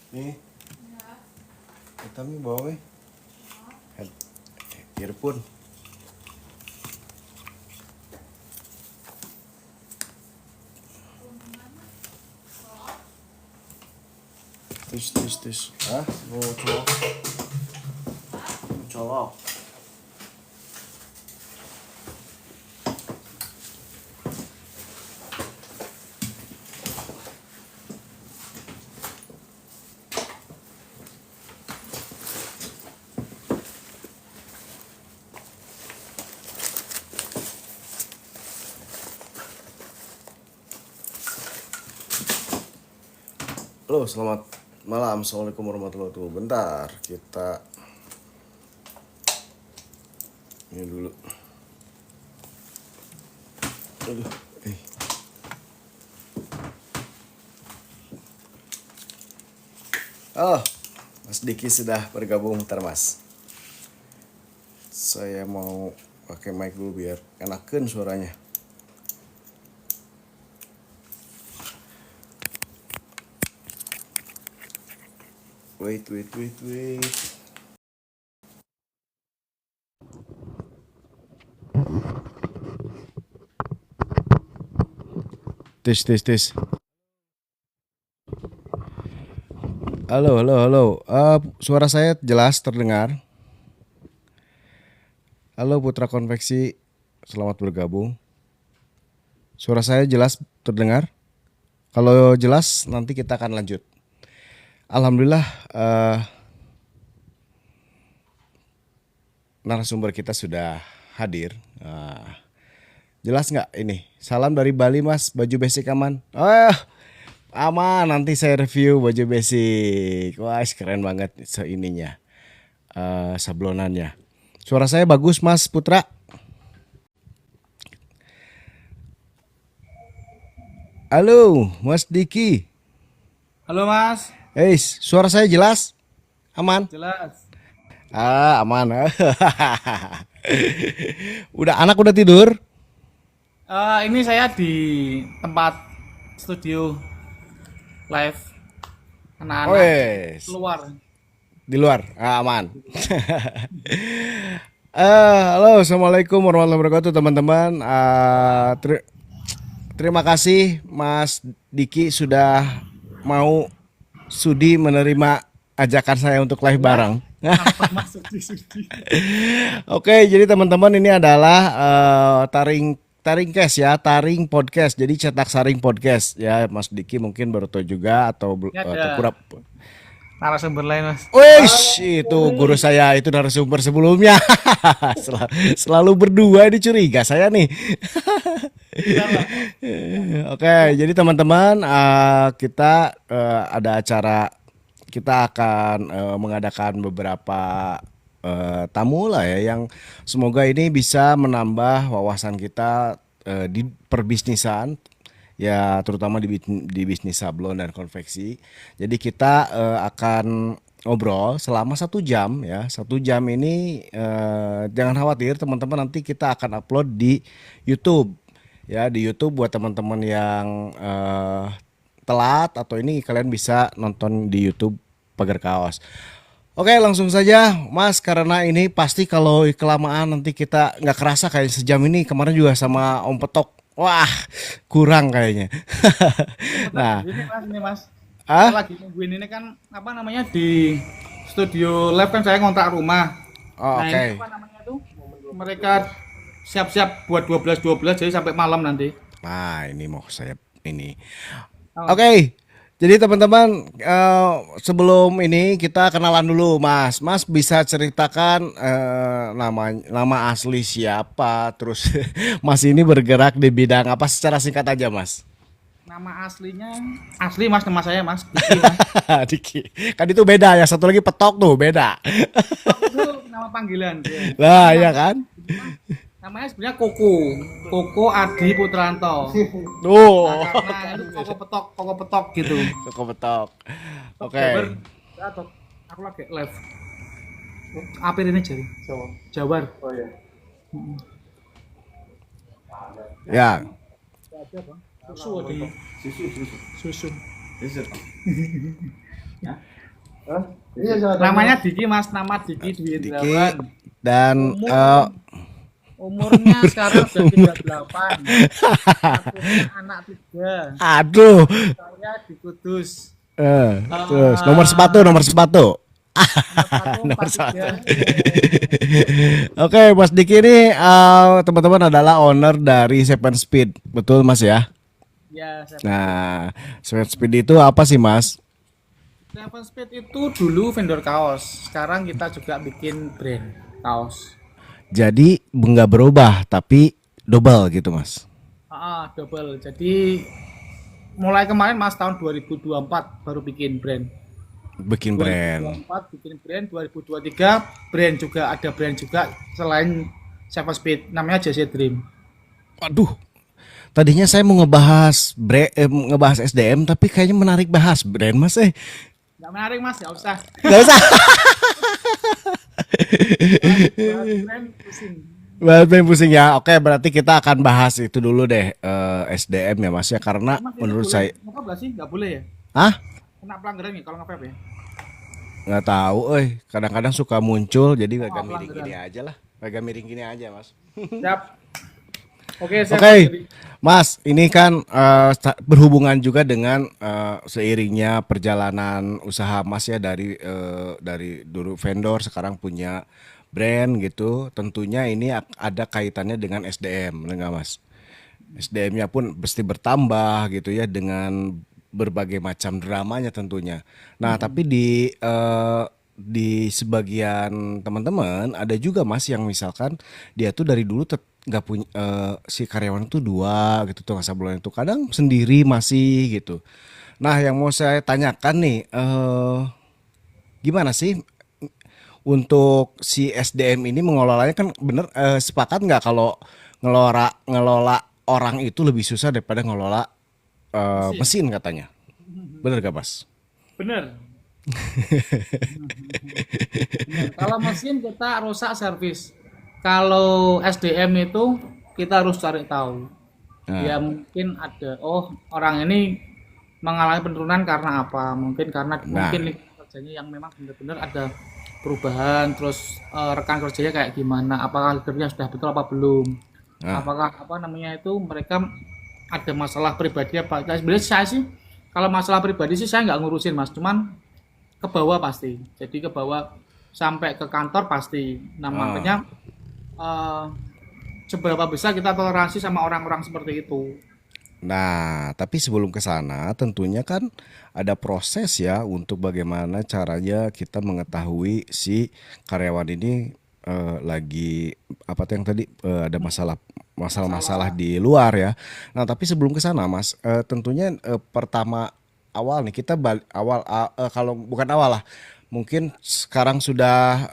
Nih, kita nih bawa earphone. Tis. Ah, mau colok. Colok. Halo, selamat malam. Assalamualaikum warahmatullahi wabarakatuh. Bentar, kita ini dulu. Aduh, Oh, Mas Diki sudah bergabung, ntar Mas. Saya mau pakai mic dulu biar enakan suaranya. Wait. Tes. Halo. Suara saya jelas terdengar? Halo Putra Konveksi, selamat bergabung. Suara saya jelas terdengar? Kalau jelas nanti kita akan lanjut. Alhamdulillah narasumber kita sudah hadir. Jelas nggak ini? Salam dari Bali Mas, baju basic aman? Aman, nanti saya review baju basic. Wah keren banget ininya, sablonannya. Suara saya bagus Mas Putra? Halo Mas Diki. Halo Mas. Suara saya jelas? Aman? Jelas. Aman. Anak udah tidur? Ini saya di tempat studio live anak-anak keluar. Di luar? Aman. Halo, assalamualaikum warahmatullahi wabarakatuh teman-teman. Terima kasih Mas Diki sudah mau sudi menerima ajakan saya untuk live bareng. Oke, jadi teman-teman ini adalah taring cast ya, taring podcast. Jadi cetak saring podcast ya, Mas Diki mungkin baru tahu juga atau kurang. Narasumber lain Mas. Itu guru saya, itu narasumber sebelumnya. Selalu berdua, ini curiga saya nih. Oke, jadi teman-teman kita ada acara, kita akan mengadakan beberapa tamu lah ya, yang semoga ini bisa menambah wawasan kita di perbisnisan ya, terutama di bisnis sablon dan konveksi. Jadi kita akan ngobrol selama 1 jam ya. 1 jam ini jangan khawatir teman-teman, nanti kita akan upload di YouTube ya, di YouTube buat teman-teman yang telat atau ini, kalian bisa nonton di YouTube Pagar Kaos. Oke, langsung saja Mas, karena ini pasti kalau kelamaan nanti kita nggak kerasa kayak sejam ini. Kemarin juga sama Om Petok, wah kurang kayaknya. Nah, ini Mas. Saya lagi nungguin ini kan apa namanya, di studio live kan saya ngontrak rumah. Ini apa namanya tuh? Mereka siap-siap buat 12 jadi sampai malam nanti. Nah, ini mau saya ini. Oke. Jadi teman-teman, sebelum ini kita kenalan dulu Mas. Mas bisa ceritakan nama asli siapa, terus Mas ini bergerak di bidang apa secara singkat aja Mas. Nama aslinya Mas, nama saya Mas Diki, Mas. Diki. Kan itu beda ya, satu lagi Petok tuh beda. Petok itu nama panggilan. Lah ya kan? Namanya sebenarnya Koko Adi Putranto. Nah, karena itu Koko Petok gitu. Koko Petok. Oke. Aku lagi live. Apir ini jadi Jawar. Oh iya. Ya. Susu. Namanya Diki Mas, nama Diki Dwi Diki Indrawan. dan Umurnya sekarang sudah 38. Statusnya anak 3. aduh. Saya di Kudus. Terus Eh, nomor sepatu. nomor 1 Nomor 43. sepatu. Oke, Mas Diki ini teman-teman adalah owner dari Seven Speed, betul Mas ya? Ya, Seven Speed. Nah, Seven Speed itu apa sih Mas? Seven Speed itu dulu vendor kaos. Sekarang kita juga bikin brand kaos. Jadi nggak berubah tapi double gitu Mas. Double. Jadi mulai kemarin Mas tahun 2024 baru bikin brand. Bikin brand. 2024 bikin brand, 2023 brand juga ada brand juga selain Seven Speed namanya JC Dream. Waduh, tadinya saya mau ngebahas SDM tapi kayaknya menarik bahas brand Mas. Nggak menarik Mas, nggak usah. Nggak usah. Bahas brand pusing. Brand pusing ya. Oke, berarti kita akan bahas itu dulu deh SDM ya Mas ya, karena Mas ini menurut boleh saya, nge-vape nggak sih? Nggak boleh ya? ah, Kena pelanggaran nih kalau nge-vape ya? nggak tahu, kadang-kadang suka muncul jadi agak miring pelanggaran. gini aja lah, agak miring gini aja Mas. Siap. Oke, siap. Oke, Mas, ini kan berhubungan juga dengan seiringnya perjalanan usaha Mas ya dari dulu vendor sekarang punya brand gitu. Tentunya ini ada kaitannya dengan SDM, enggak Mas? SDM-nya pun pasti bertambah gitu ya dengan berbagai macam dramanya tentunya. Nah, tapi di sebagian teman-teman ada juga Mas yang misalkan dia tuh dari dulu nggak punya si karyawan tuh dua gitu tuh sablon itu kadang sendiri masih gitu. Nah, yang mau saya tanyakan nih gimana sih untuk si SDM ini mengelolanya kan bener sepakat nggak kalau ngelola orang itu lebih susah daripada ngelola Mesin. mesin katanya. Bener gak Mas? Bener. Bener. Kalau mesin kita rusak servis. Kalau SDM itu kita harus cari tahu. Nah, Ya mungkin ada, oh orang ini mengalami penurunan karena apa? Mungkin karena nah, mungkin lingkungan kerjanya yang memang benar-benar ada perubahan, terus rekan kerjanya kayak gimana? Apakah leadernya sudah betul apa belum? nah, Apakah apa namanya itu mereka ada masalah pribadi apa? Nah, sebenarnya saya sih kalau masalah pribadi sih saya nggak ngurusin Mas, cuman ke bawah pasti. Jadi ke bawah sampai ke kantor pasti. Nah ah. makanya eh, seberapa besar kita toleransi sama orang-orang seperti itu. Nah, tapi sebelum ke sana tentunya kan ada proses ya untuk bagaimana caranya kita mengetahui si karyawan ini lagi apa tuh yang tadi ada masalah-masalah Masalah di luar ya. Nah, tapi sebelum ke sana Mas, tentunya pertama awal nih kita kalau bukan awal lah. Mungkin sekarang sudah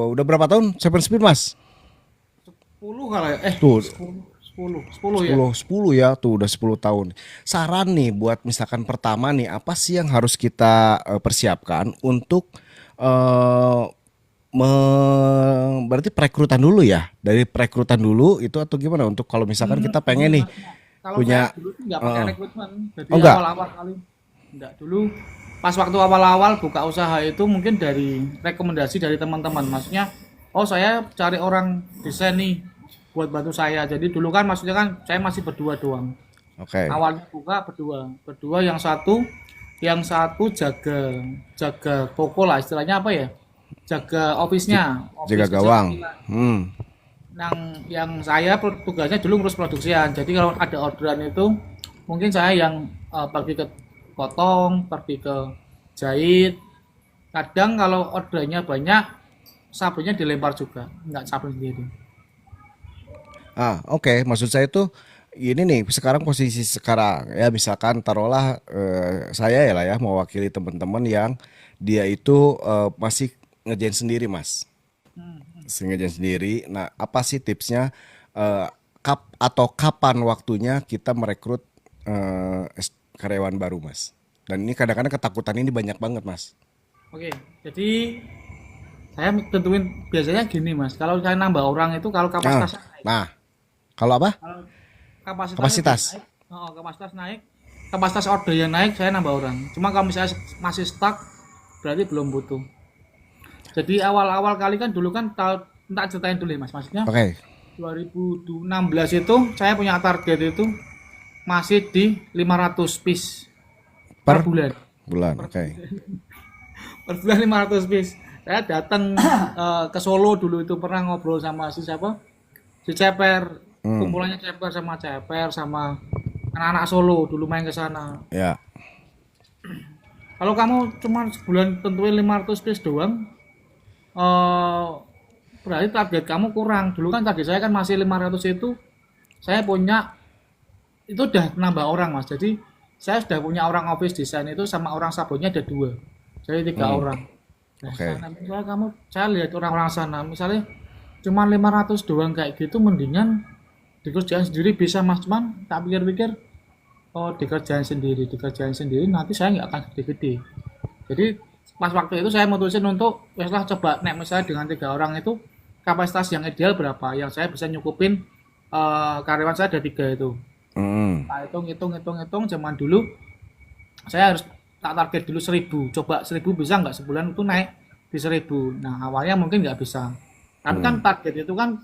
udah berapa tahun Seven Speed Mas? 10 kali ya? Tuh 10 ya. 10 ya tuh udah 10 tahun. Saran nih buat misalkan pertama nih apa sih yang harus kita persiapkan untuk eh berarti perekrutan dulu ya. Dari perekrutan dulu itu atau gimana untuk kalau misalkan kita pengen Gini nih Mas, kalau saya punya dulu sih nggak pakai rekrutmen. Jadi oh enggak. awal-awal kali nggak dulu. Pas waktu awal-awal buka usaha itu mungkin dari rekomendasi dari teman-teman. Maksudnya, oh saya cari orang desain nih buat bantu saya. Jadi dulu kan maksudnya kan saya masih berdua doang. Oke. Awalnya buka berdua yang satu jaga jaga toko lah istilahnya apa ya? Jaga office-nya, Jaga office kecil. gawang. Hmm. Yang saya tugasnya dulu ngurus produksian. Jadi kalau ada orderan itu mungkin saya yang pergi ke potong, pergi ke jahit. Kadang kalau ordernya banyak, sabunnya dilempar juga, nggak sabun sendiri. Oke. Maksud saya tuh ini nih sekarang posisi sekarang ya misalkan taruhlah saya ya lah ya mewakili teman-teman yang dia itu masih ngerjain sendiri Mas. Ngerjain sendiri. Nah, apa sih tipsnya atau kapan waktunya kita merekrut karyawan baru Mas? Dan ini kadang-kadang ketakutan ini banyak banget Mas. Oke, jadi saya tentuin biasanya gini mas, kalau saya nambah orang itu kalau Nah, kapasitasnya naik, nah, kalau apa? kalau kapasitasnya udah Kapasitas. naik, kapasitas naik, kapasitas order yang naik, saya nambah orang. Cuma kalau misalnya masih stuck, berarti belum butuh. Jadi awal-awal kali kan dulu kan tak ceritain dulu ya Mas, maksudnya. Oke. 2016 itu saya punya target itu masih di 500 piece per bulan. Oke. Per bulan 500 piece. Saya datang ke Solo dulu itu pernah ngobrol sama si siapa? Si Ceper. Kumpulannya Ceper sama anak-anak Solo dulu main ke sana. Ya. Kalau kamu cuma sebulan tentuin 500 piece doang, berarti target kamu kurang. Dulu kan target saya kan masih 500 itu, saya punya itu udah nambah orang Mas. Jadi saya sudah punya orang office design itu sama orang sabunnya ada 2, jadi 3 orang. Nah, misalnya saya lihat orang-orang sana, misalnya cuma 500 doang kayak gitu, mendingan dikerjain sendiri bisa Mas. Cuman tak pikir-pikir, dikerjain sendiri nanti saya nggak akan gede-gede. Jadi pas waktu itu saya mutusin untuk weslah coba misalnya dengan 3 orang itu kapasitas yang ideal berapa yang saya bisa nyukupin karyawan saya ada 3 itu. Nah, hitung zaman dulu saya harus tak target dulu 1000, coba 1000 bisa nggak sebulan itu naik di 1000. Nah awalnya mungkin nggak bisa, tapi kan target itu kan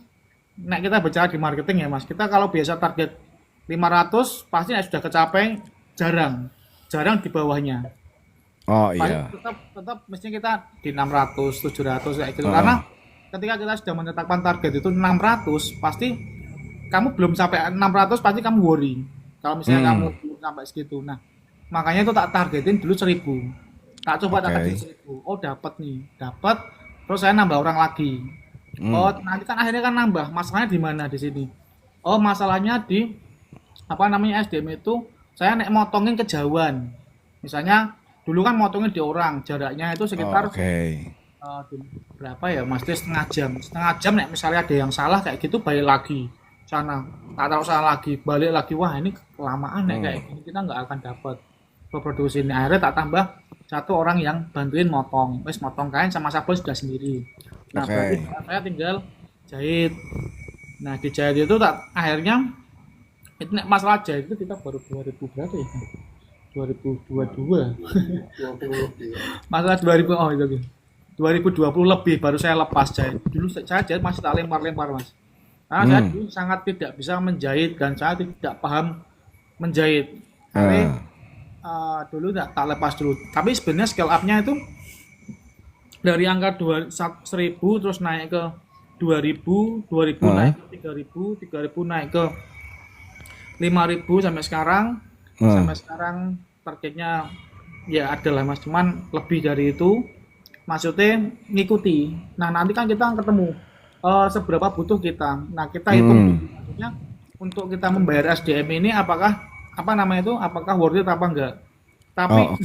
kita bicara di marketing ya Mas, kita kalau biasa target 500 pasti sudah kecapai, jarang di bawahnya. Iya. Tetap mestinya kita di 600, 700 kayak gitu. Karena ketika kita sudah menetapkan target itu 600, pasti kamu belum sampai 600 pasti kamu worry. Kalau misalnya kamu belum sampai segitu. Nah, makanya itu tak targetin dulu 1000. Tak coba targetin 1000. Oh, dapat. Terus saya nambah orang lagi. Nanti kan akhirnya kan nambah. Masalahnya di mana di sini? Masalahnya di SDM itu saya motongin kejauhan. Misalnya dulu kan motongin di orang, jaraknya itu sekitar berapa ya Mas? Setengah jam misalnya ada yang salah kayak gitu, balik lagi sana, tak tahu salah lagi, balik lagi, wah ini kelamaan kayak gini, kita nggak akan dapat produksi ini. Akhirnya tak tambah 1 orang yang bantuin motong kain sama sabun sudah sendiri. Nah berarti saya tinggal jahit. Nah di jahit itu akhirnya itu masalah jahit itu kita baru 2000 berapa ya? 2022. Masalah 2020 lebih baru saya lepas jahit. Dulu saya jahit masih tak lempar Mas. Karena saya dulu sangat tidak bisa menjahit dan saya tidak paham menjahit. Karena dulu tak lepas dulu. Tapi sebenarnya scale up-nya itu dari angka 1000 terus naik ke 2000 naik ke 3000 naik ke 5000 sampai sekarang. Sampai sekarang targetnya ya adalah Mas, cuman lebih dari itu, maksudnya ngikuti. Nah nanti kan kita ketemu seberapa butuh kita. Nah kita hitung maksudnya untuk kita membayar SDM ini apakah worth it apa enggak. Tapi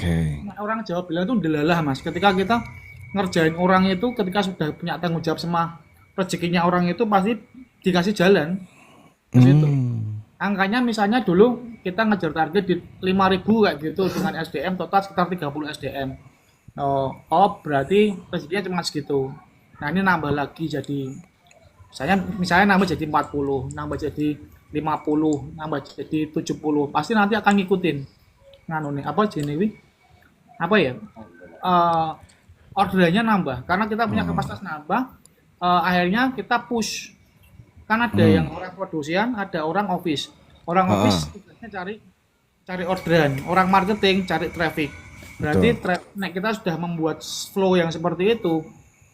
orang Jawa bilang itu delalah Mas, ketika kita ngerjain orang itu, ketika sudah punya tanggung jawab sama rezekinya orang itu pasti dikasih jalan ke situ. Angkanya misalnya dulu kita ngejar target di 5.000 kayak gitu dengan SDM total sekitar 30 SDM. Berarti rezekinya cuma segitu. Nah ini nambah lagi jadi misalnya nambah jadi 40, nambah jadi 50, nambah jadi 70. Pasti nanti akan ngikutin orderannya nambah karena kita punya kapasitas nambah. Akhirnya kita push. Kan ada yang orang produksian, ada orang office. Orang office tugasnya cari orderan, orang marketing cari traffic. Berarti kita sudah membuat flow yang seperti itu.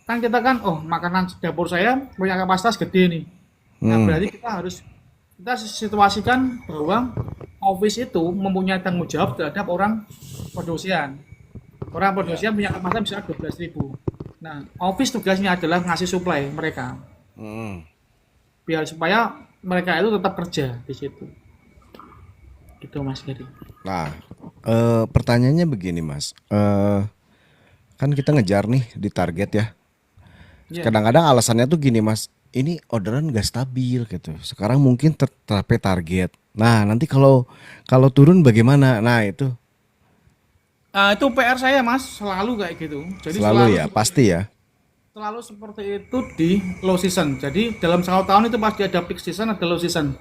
Kan kita makanan dapur saya punya kapasitas gede nih. Nah, berarti kita situasikan bahwa office itu mempunyai tanggung jawab terhadap orang produksian. Orang produksian punya kapasitas bisa 12.000. Nah, office tugasnya adalah ngasih supply mereka. Biar supaya mereka itu tetap kerja di situ. Gitu Mas Gary. Nah, pertanyaannya begini Mas. Kan kita ngejar nih di target ya. Kadang-kadang alasannya tuh gini Mas, ini orderan gak stabil gitu. Sekarang mungkin tercapai target. Nah, nanti kalau turun bagaimana? Nah, itu. Itu PR saya Mas, selalu kayak gitu. Jadi selalu ya, pasti ya. Selalu seperti itu di low season. Jadi dalam 1 tahun itu pasti ada peak season, ada low season.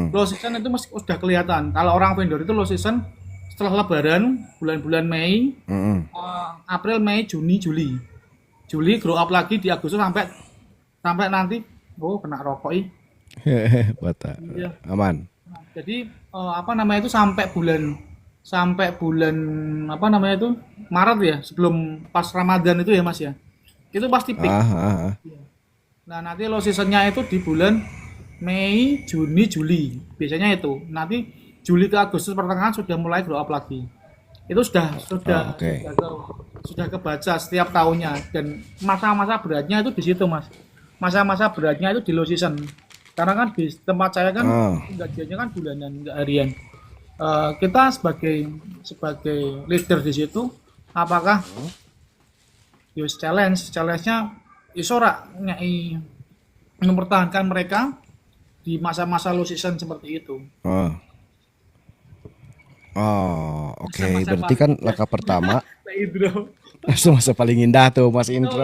Low season itu sudah kelihatan. Kalau orang vendor itu low season setelah Lebaran, bulan-bulan Mei, April, Mei, Juni, Juli. Juli grow up lagi di Agustus sampai sampai nanti kena rokok ih. Bata. Iya. Aman. Nah, jadi apa namanya itu sampai bulan apa namanya itu Maret ya, sebelum pas Ramadan itu ya Mas ya. Itu pasti peak. Nah, nanti low seasonnya itu di bulan Mei, Juni, Juli. Biasanya itu. Nanti Juli ke Agustus pertengahan sudah mulai grow up lagi. Itu sudah kebaca setiap tahunnya, dan masa-masa beratnya itu di situ Mas. Masa-masa beratnya itu di low season. Karena kan di tempat saya kan gajiannya kan bulanan, enggak harian. Kita sebagai leader di situ, apakah challenge-nya isora nyai mempertahankan mereka di masa-masa low season seperti itu. Oke. Berarti kan langkah pertama masa paling indah tuh Mas Indro,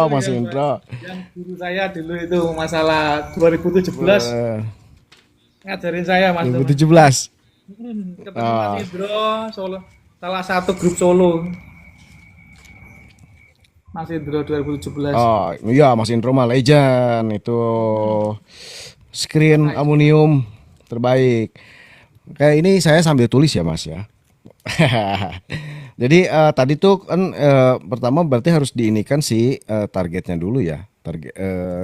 Mas Indro. Yang guru saya dulu itu masalah 2017 ngajarin saya Mas. 2017. Ketemu Mas Indro Solo, salah satu grup Solo. Mas Indro 2017. Oh iya, Mas Indro mah legend itu, screen aluminium terbaik. Kayak ini saya sambil tulis ya Mas ya. Jadi tadi tuh kan pertama berarti harus diinikan si targetnya dulu ya.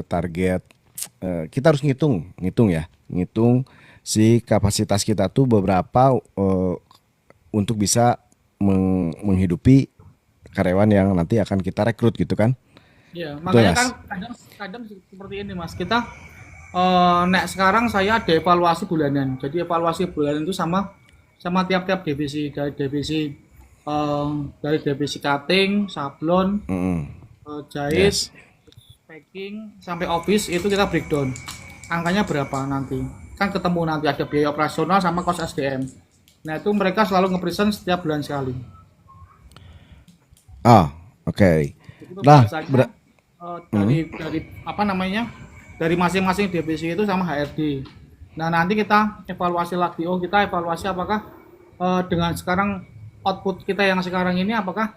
Target kita harus ngitung ya. Ngitung si kapasitas kita tuh beberapa untuk bisa menghidupi karyawan yang nanti akan kita rekrut gitu kan. Iya, makanya kan kadang seperti ini Mas. Kita sekarang saya ada evaluasi bulanan. Jadi evaluasi bulanan itu sama tiap-tiap divisi, dari divisi cutting, sablon, jahit, packing sampai office itu kita breakdown. Angkanya berapa nanti? Kan ketemu nanti ada biaya operasional sama cost SDM. Nah, itu mereka selalu nge-present setiap bulan sekali. Oke. Nah, dari apa namanya? Dari masing-masing divisi itu sama HRD. Nah, nanti kita evaluasi lagi. Kita evaluasi apakah dengan sekarang output kita yang sekarang ini apakah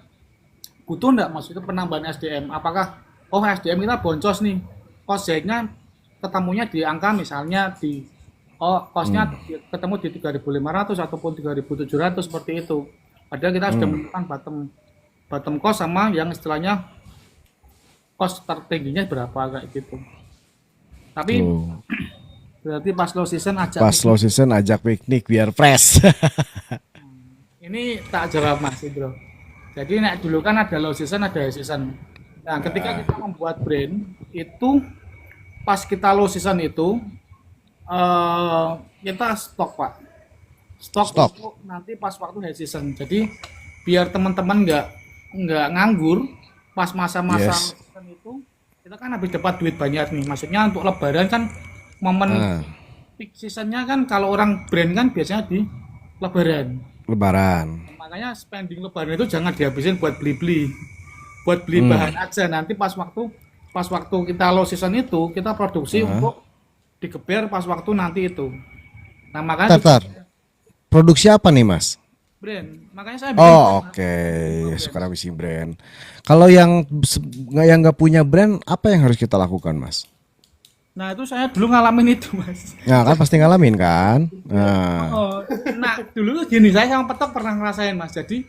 butuh enggak maksudnya penambahan SDM? Apakah SDM kita boncos nih. Cost jahitnya ketemunya di angka misalnya di costnya ketemu di 3.500 ataupun 3.700 seperti itu. Padahal kita sudah menentukan bottom cost sama yang istilahnya cost tertingginya berapa kayak gitu. Tapi berarti pas low season ajak piknik biar fresh. Ini tak jawab Mas Indro. Jadi dulu kan ada low season, ada high season. Nah, ketika kita membuat brand itu pas kita low season itu kita stok Pak. Stok. Untuk nanti pas waktu high season. Jadi biar teman-teman nggak nganggur pas masa-masa season itu, kita kan habis dapat duit banyak nih. Maksudnya untuk lebaran kan momen peak seasonnya kan kalau orang brand kan biasanya di lebaran. Makanya spending lebaran itu jangan dihabisin buat beli bahan aja. Nanti pas waktu kita low season itu kita produksi untuk digeber pas waktu nanti itu. Nah, makanya produksi apa nih Mas? Brand. Makanya saya bikin sekarang bikin brand. Kalau yang nggak punya brand, apa yang harus kita lakukan Mas? Nah, itu saya dulu ngalamin itu Mas. Nah, kan pasti ngalamin kan? Nah, dulu gini, saya sama Petok pernah ngerasain Mas. Jadi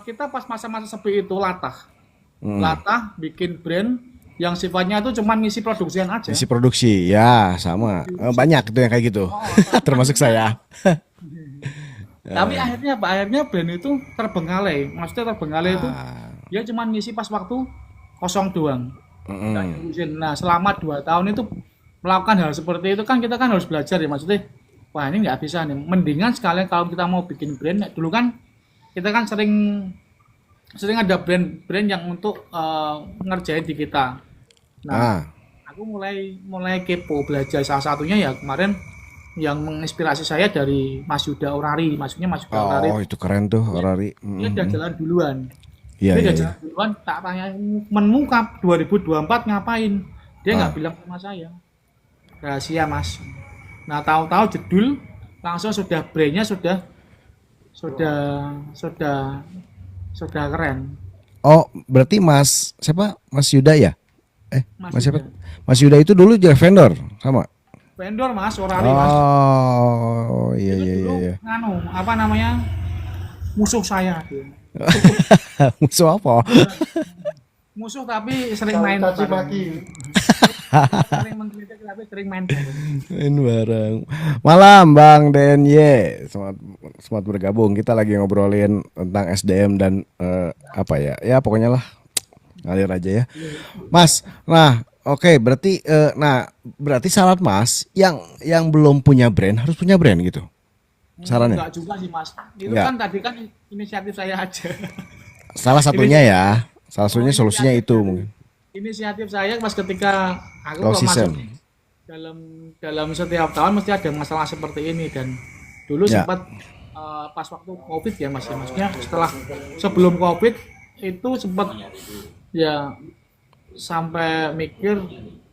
kita pas masa-masa sepi itu latah bikin brand yang sifatnya itu cuma ngisi produksian aja. Ngisi produksi, ya sama. Banyak itu yang kayak gitu. Termasuk saya. Tapi akhirnya brand itu terbengkalai. Maksudnya terbengkalai itu dia cuma ngisi pas waktu kosong doang. Nah, selama 2 tahun itu melakukan hal seperti itu kan kita kan harus belajar ya, maksudnya wah ini nggak bisa nih. Mendingan sekalian kalau kita mau bikin brand, dulu kan kita kan sering ada brand yang untuk ngerjain di kita. Nah, aku mulai kepo belajar, salah satunya ya kemarin yang menginspirasi saya dari Mas Yuda Orari. Maksudnya Mas Yuda Orari. Itu keren tuh Orari. Dia udah jalan duluan. Iya. Jalan duluan, tak tanya menmukap 2024 ngapain. Dia nggak bilang sama saya. Rahasia Mas. Nah, tahu-tahu jedul langsung sudah brandnya sudah sudah keren. Oh, berarti Mas siapa? Mas Yuda ya? Mas Masih siapa? Mas Yuda itu dulu jadi vendor sama. vendor mas, orari mas. Oh, iya Itu iya iya dulu iya. nganu apa namanya musuh saya dia. Musuh apa? Musuh tapi sering main Caci bareng. maki. Sering mengkritik tapi sering main bareng. Main bareng. Malam Bang DNY. Selamat bergabung. Kita lagi ngobrolin tentang SDM dan apa ya? Ya pokoknya lah ngalir aja ya. Mas, nah oke berarti berarti syarat Mas yang belum punya brand harus punya brand gitu. Sarannya? Enggak juga sih mas. Itu Enggak. kan tadi kan inisiatif saya aja. Salah satunya ya. Salah satunya Oh, solusinya inisiatif itu dari- mungkin. Inisiatif saya pas ketika aku Low kalau masuk season. dalam dalam setiap tahun mesti ada masalah seperti ini dan dulu Ya. sempat pas waktu covid ya mas ya maksudnya setelah sebelum covid itu sempat ya sampai mikir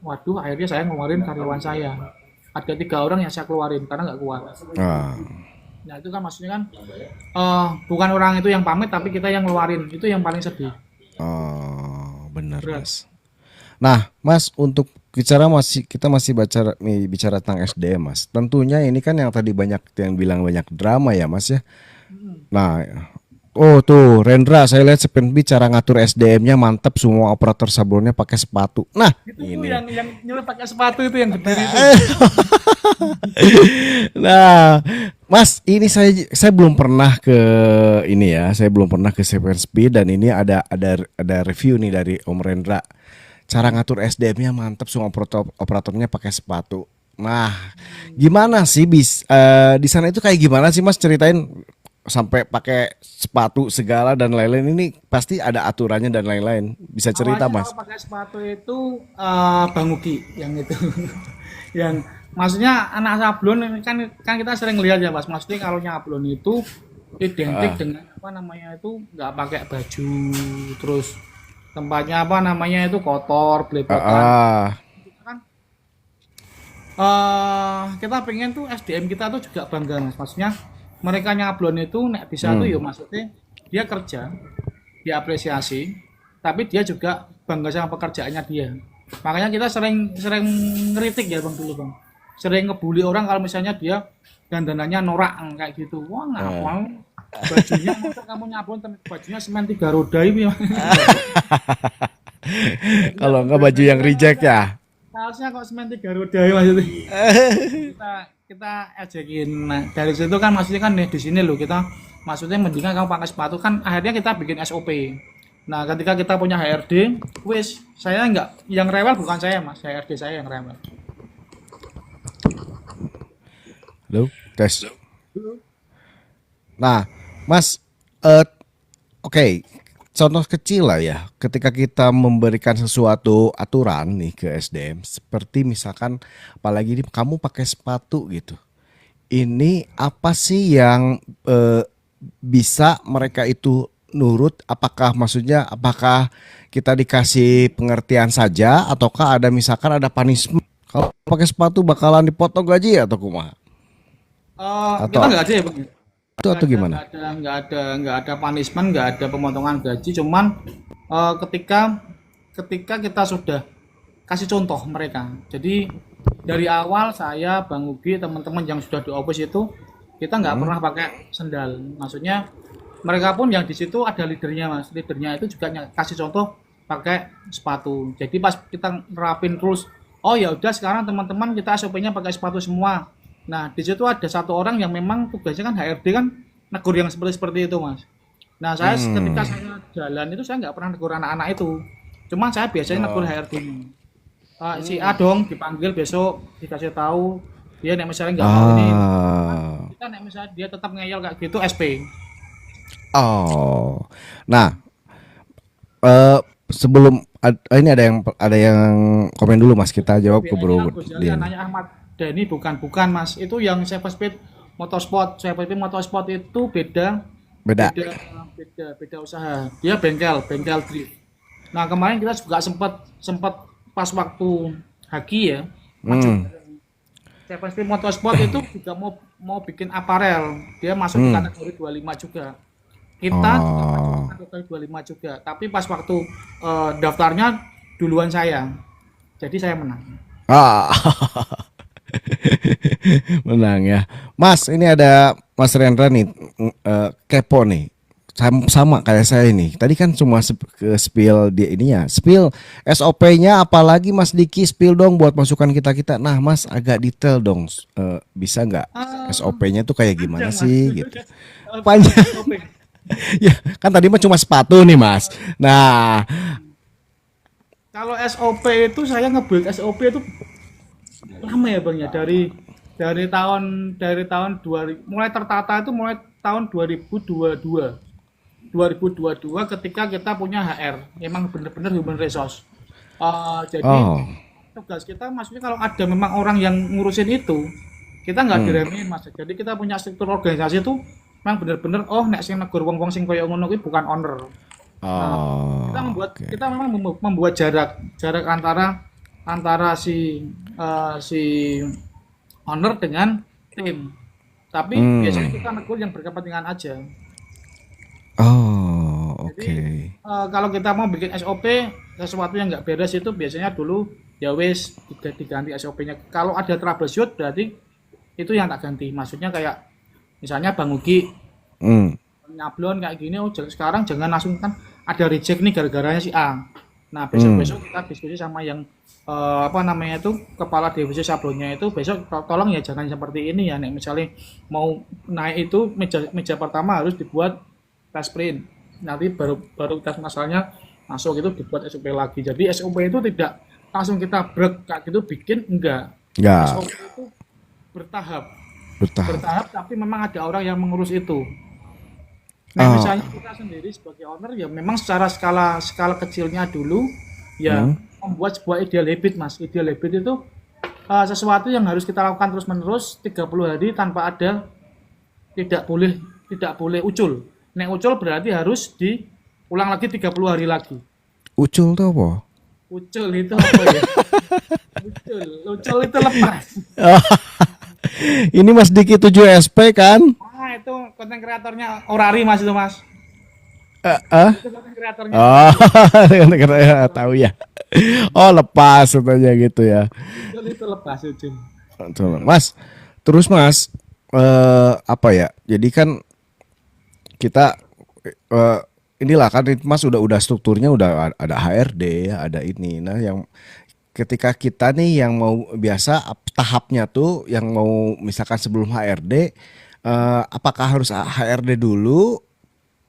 waduh akhirnya saya ngeluarin karyawan saya ada 3 orang yang saya keluarin karena nggak kuat. Ah. Nah itu kan maksudnya kan bukan orang itu yang pamit tapi kita yang ngeluarin itu yang paling sedih. Oh, benar Berat. Mas. Nah, Mas untuk kita masih bicara tentang SDM, Mas. Tentunya ini kan yang tadi banyak yang bilang banyak drama ya, Mas ya. Nah, oh tuh Rendra saya lihat Sepenbi cara ngatur SDM-nya mantap semua operator sablonnya pakai sepatu. Nah, Itu tuh ini. yang nyuruh pakai sepatu itu yang berdiri itu. Nah, Mas, ini saya belum pernah ke ini ya. Saya belum pernah ke Sepenbi dan ini ada review nih dari Om Rendra. Cara ngatur SDM-nya mantap semua operatornya pakai sepatu. Nah, gimana sih di sana itu kayak gimana sih Mas ceritain sampai pakai sepatu segala dan lain-lain ini pasti ada aturannya dan lain-lain. Bisa cerita Awalnya Mas? kalau pakai sepatu itu Bang Ugi yang itu. Yang maksudnya anak sablon ini kan kita sering lihat ya Mas. Maksudnya kalau nyablon itu identik dengan apa namanya itu nggak pakai baju terus tempatnya apa namanya itu kotor, belepotan. Ah, Kan kita pengen tuh SDM kita tuh juga bangga Mas. Maksudnya mereka nyablon itu nek bisa tuh ya maksudnya dia kerja, dia apresiasi, tapi dia juga bangga sama pekerjaannya dia. Makanya kita sering sering ngeritik ya Bang dulu Bang. Sering ngebully orang kalau misalnya dia dandanannya norak kayak gitu. Wah, ngapa? Bajunya masa kamu nyablon bajunya semen 3 roda ini. kalau enggak baju yang reject ya. Harusnya kok semen 3 roda ya maksudnya. kita ajakin. Nah, dari situ kan maksudnya kan nih di sini loh kita maksudnya mendingan kamu pakai sepatu kan akhirnya kita bikin SOP. Nah, ketika kita punya HRD, wis saya enggak yang rewel bukan saya Mas, HRD saya yang rewel. Halo, tes. Nah, Mas, oke, contoh kecil lah ya. Ketika kita memberikan sesuatu aturan nih ke SDM, seperti misalkan, apalagi ini kamu pakai sepatu gitu. Ini apa sih yang bisa mereka itu nurut? Apakah kita dikasih pengertian saja, ataukah ada misalkan ada punishment? Kalau pakai sepatu bakalan dipotong gaji atau kumaha? Atau Kita enggak ada ya Bang. itu atau gimana? Nggak ada punishment, nggak ada pemotongan gaji, cuman ketika kita sudah kasih contoh mereka. Jadi dari awal saya Bang Ugi teman-teman yang sudah di office itu kita nggak pernah pakai sendal. Maksudnya mereka pun yang di situ ada leadernya Mas. Leadernya itu juga kasih contoh pakai sepatu. Jadi pas kita nerapin terus, oh ya udah sekarang teman-teman kita SOP-nya pakai sepatu semua. Nah, di situ ada satu orang yang memang tugasnya kan HRD kan negur yang seperti itu, Mas. Nah, saya ketika saya jalan itu saya nggak pernah negur anak-anak itu. Cuman saya biasanya negur HRD-nya. Si A dong dipanggil besok dikasih tahu dia nek misalnya nggak mau ini. Kita nek misalnya dia tetap ngeyel kayak gitu SP. Oh. Nah, sebelum ini ada yang komen dulu Mas, kita jawab ke Bro Gozali Dian. anaknya Ahmad Dhani bukan Mas. Itu yang Seven Speed Motorsport. Seven Speed Motorsport itu beda usaha. Dia bengkel drift. Nah, kemarin kita juga sempat pas waktu Haki ya. Seven Speed Motorsport itu juga mau bikin aparel. Dia masuk di kategori 25 juga. Kita juga satu kali 25 juga. Tapi pas waktu daftarnya duluan saya. Jadi saya menang. Ah, menang ya. Mas, ini ada Mas Rendra nih, kepo nih. Sama kayak saya ini. Tadi kan cuma ke spill dia ininya. Spill SOP-nya apalagi Mas Diki spill dong buat masukan kita-kita. Nah, Mas agak detail dong. Bisa nggak SOP-nya tuh kayak gimana Panjang, Mas. sih gitu. Panjang. SOP. Ya, kan tadi mah cuma sepatu nih, Mas. Nah, Kalau SOP itu saya nge-build SOP itu lama ya Bang ya dari tahun 2000 mulai tertata itu mulai tahun 2022 ketika kita punya HR memang benar-benar human resource. Jadi oh. tugas kita maksudnya kalau ada memang orang yang ngurusin itu kita nggak diremehin Mas. Jadi kita punya struktur organisasi itu memang benar-benar nek sing negur wong-wong sing koyo ngono kuwi bukan owner. Oh. Kita memang membuat jarak antara si owner dengan tim. Tapi biasanya kita negur yang berkepentingan aja. Oh, oke. Jadi kalau kita mau bikin SOP sesuatu yang nggak beres itu biasanya dulu ya wis diganti SOP-nya. Kalau ada troubleshoot berarti itu yang tak ganti. Maksudnya kayak misalnya Bang Ugi nyablon kayak gini, sekarang jangan langsung kan ada reject nih gara-garanya si A. Nah besok-besok kita diskusi sama yang kepala divisi sablonnya itu besok tolong ya jangan seperti ini ya. Nek misalnya mau naik itu meja pertama harus dibuat tes print. Nanti baru tes masalahnya masuk itu dibuat SOP lagi. Jadi SOP itu tidak langsung kita brek kayak gitu bikin enggak. SOP itu bertahap tapi memang ada orang yang mengurus itu. Nah misalnya kita sendiri sebagai owner ya memang secara skala kecilnya dulu ya membuat sebuah ideal habit Mas. Ideal habit itu sesuatu yang harus kita lakukan terus menerus 30 hari tanpa ada tidak boleh ucul. Nek ucul berarti harus diulang lagi 30 hari lagi. Ucul itu apa? Ucul itu apa ya? Ucul itu lepas. Ini Mas Diki 7SP kan? Itu konten kreatornya Orari Mas itu Mas. Itu konten kreatornya. Oh, tahu ya. Oh, lepas katanya gitu ya. Itu lepas itu. Mas, terus Mas, apa ya? Jadi kan kita inilah kan Mas udah strukturnya udah ada HRD ya, ada ini. Nah, yang ketika kita nih yang mau biasa tahapnya tuh yang mau misalkan sebelum HRD apakah harus HRD dulu?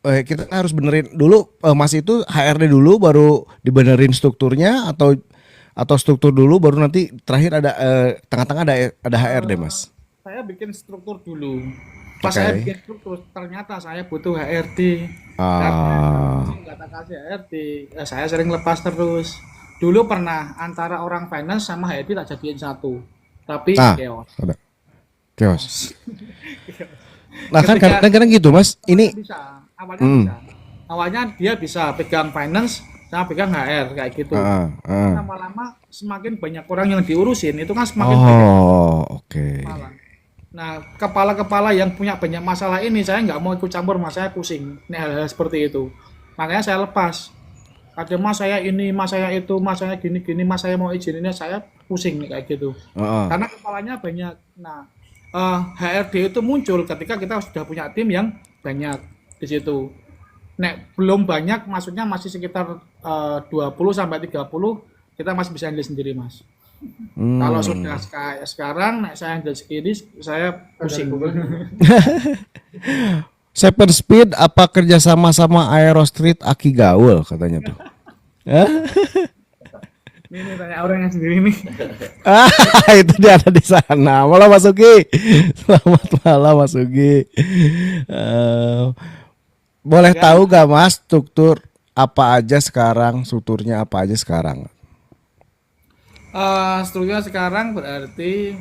Kita harus benerin dulu Mas itu HRD dulu baru dibenerin strukturnya atau struktur dulu baru nanti terakhir ada tengah-tengah ada HRD Mas. Saya bikin struktur dulu. Pas saya bikin struktur ternyata saya butuh HRD. Karena nggak tak kasih HRD, saya sering lepas terus. Dulu pernah antara orang finance sama HRD tak jadiin satu. Tapi chaos. Nah kan kadang-kadang gitu Mas. Ini awalnya dia bisa pegang finance sama pegang HR kayak gitu. Lama-lama semakin banyak orang yang diurusin itu kan semakin banyak. Oke. Nah kepala-kepala yang punya banyak masalah ini saya nggak mau ikut campur Mas, saya pusing. Ini hal-hal seperti itu. Makanya saya lepas. Ada Mas saya ini, Mas saya itu, Mas saya gini, Mas saya mau izininnya, saya pusing nih kayak gitu. Karena kepalanya banyak. Nah HRD itu muncul ketika kita sudah punya tim yang banyak di situ. Nek belum banyak, maksudnya masih sekitar 20-30, kita masih bisa handle sendiri Mas. Kalau sudah kayak sekarang, nek saya handle sendiri, saya pusing. Seven Speed apa kerjasama sama Aero Street Aki Gaul katanya tuh. Ini tanya orang yang sendiri nih. Itu dia ada di sana. Malam Mas Ugi. Selamat malam Mas Ugi. Boleh tahu gak Mas strukturnya apa aja sekarang? Strukturnya sekarang berarti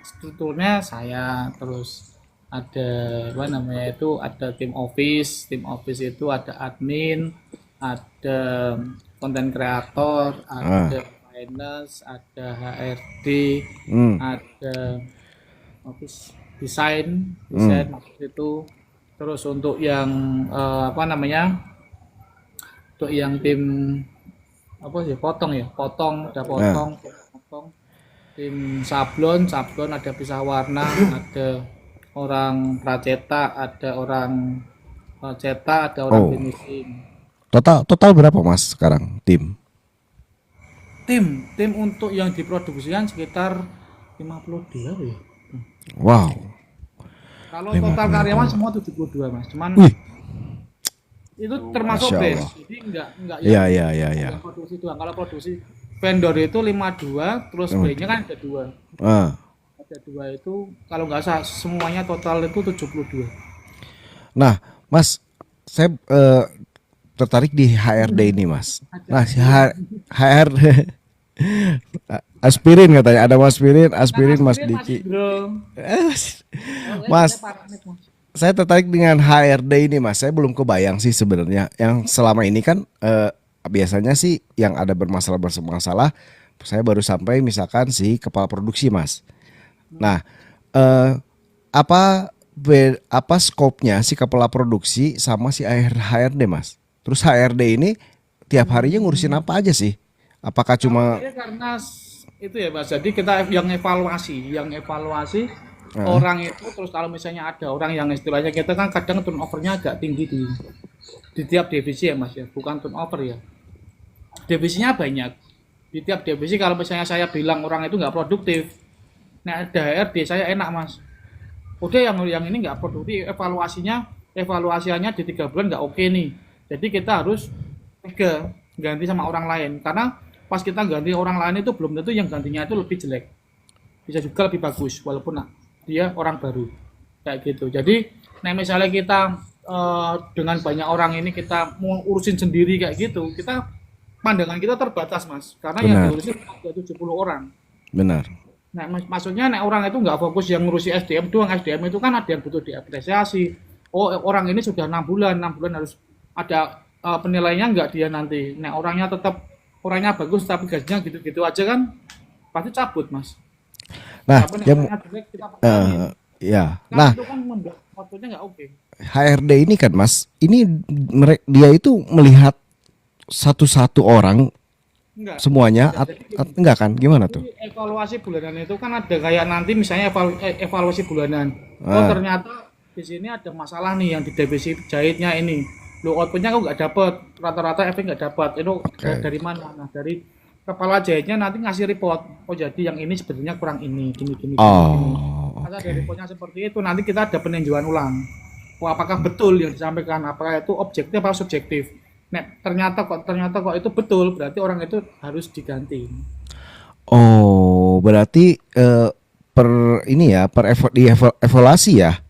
strukturnya saya terus ada ada tim office itu ada admin, ada konten kreator, ada finance, ada HRD, ada office desain itu. Terus untuk yang untuk yang tim apa ya, potong ada potong, tim sablon ada pisah warna, ada orang pracetak, ada orang cetak, ada orang finishing. Total berapa Mas sekarang tim? Tim untuk yang diproduksikan sekitar 52 ya. Wow. Kalau total karyawan semua 72 Mas. Cuman itu termasuk base. Jadi enggak Iya. produksi doang. Kalau produksi vendor itu 52, terus B-nya kan ada 2. Ada 2 itu kalau nggak salah semuanya total itu 72. Nah, Mas, saya tertarik di HRD ini, Mas. Nah, si HRD aspirin katanya, ada aspirin Mas Diki. Mas, saya tertarik dengan HRD ini Mas. Saya belum kebayang sih sebenarnya. Yang selama ini kan biasanya sih yang ada bermasalah, saya baru sampai misalkan si kepala produksi Mas. Nah, apa skopnya si kepala produksi sama si HRD Mas? Terus HRD ini tiap harinya ngurusin apa aja sih? Apakah cuma karena itu ya Mas. Jadi kita yang evaluasi orang itu, terus kalau misalnya ada orang yang istilahnya kita kan kadang turnovernya agak tinggi di tiap divisi ya Mas ya, bukan turnover ya. Divisinya banyak. Di tiap divisi kalau misalnya saya bilang orang itu nggak produktif, nah ada HRD saya enak Mas. Udah yang ini nggak produktif, evaluasinya di 3 bulan nggak oke nih. Jadi kita harus ganti sama orang lain, karena pas kita ganti orang lain itu belum tentu yang gantinya itu lebih jelek, bisa juga lebih bagus walaupun dia orang baru kayak gitu. Jadi nah misalnya kita dengan banyak orang ini kita mau urusin sendiri kayak gitu, kita pandangan kita terbatas Mas, karena yang diurusin ada 70 orang. Benar. Nah maksudnya orang itu nggak fokus yang ngurusi SDM doang. SDM itu kan ada yang butuh diapresiasi. Oh orang ini sudah 6 bulan harus ada penilaiannya nggak dia nanti. Nah orangnya bagus tapi gajinya gitu-gitu aja kan pasti cabut Mas. Nah, nah itu kan membuat waktunya nggak oke. HRD ini kan Mas, ini dia itu melihat satu-satu orang semuanya enggak kan? Gimana tuh? Evaluasi bulanan itu kan ada kayak nanti misalnya evaluasi bulanan. Oh ternyata di sini ada masalah nih yang di divisi jahitnya ini. Lo outputnya kok nggak dapat, rata-rata efek nggak dapat. Itu dari mana? Nah dari kepala jahitnya nanti ngasih report. Oh jadi yang ini sebenarnya kurang ini, gini. Kalau ada reportnya seperti itu, nanti kita ada peninjauan ulang. Oh, apakah betul yang disampaikan? Apakah itu objektif atau subjektif? Nah ternyata kok itu betul, berarti orang itu harus diganti. Oh berarti evaluasi ya.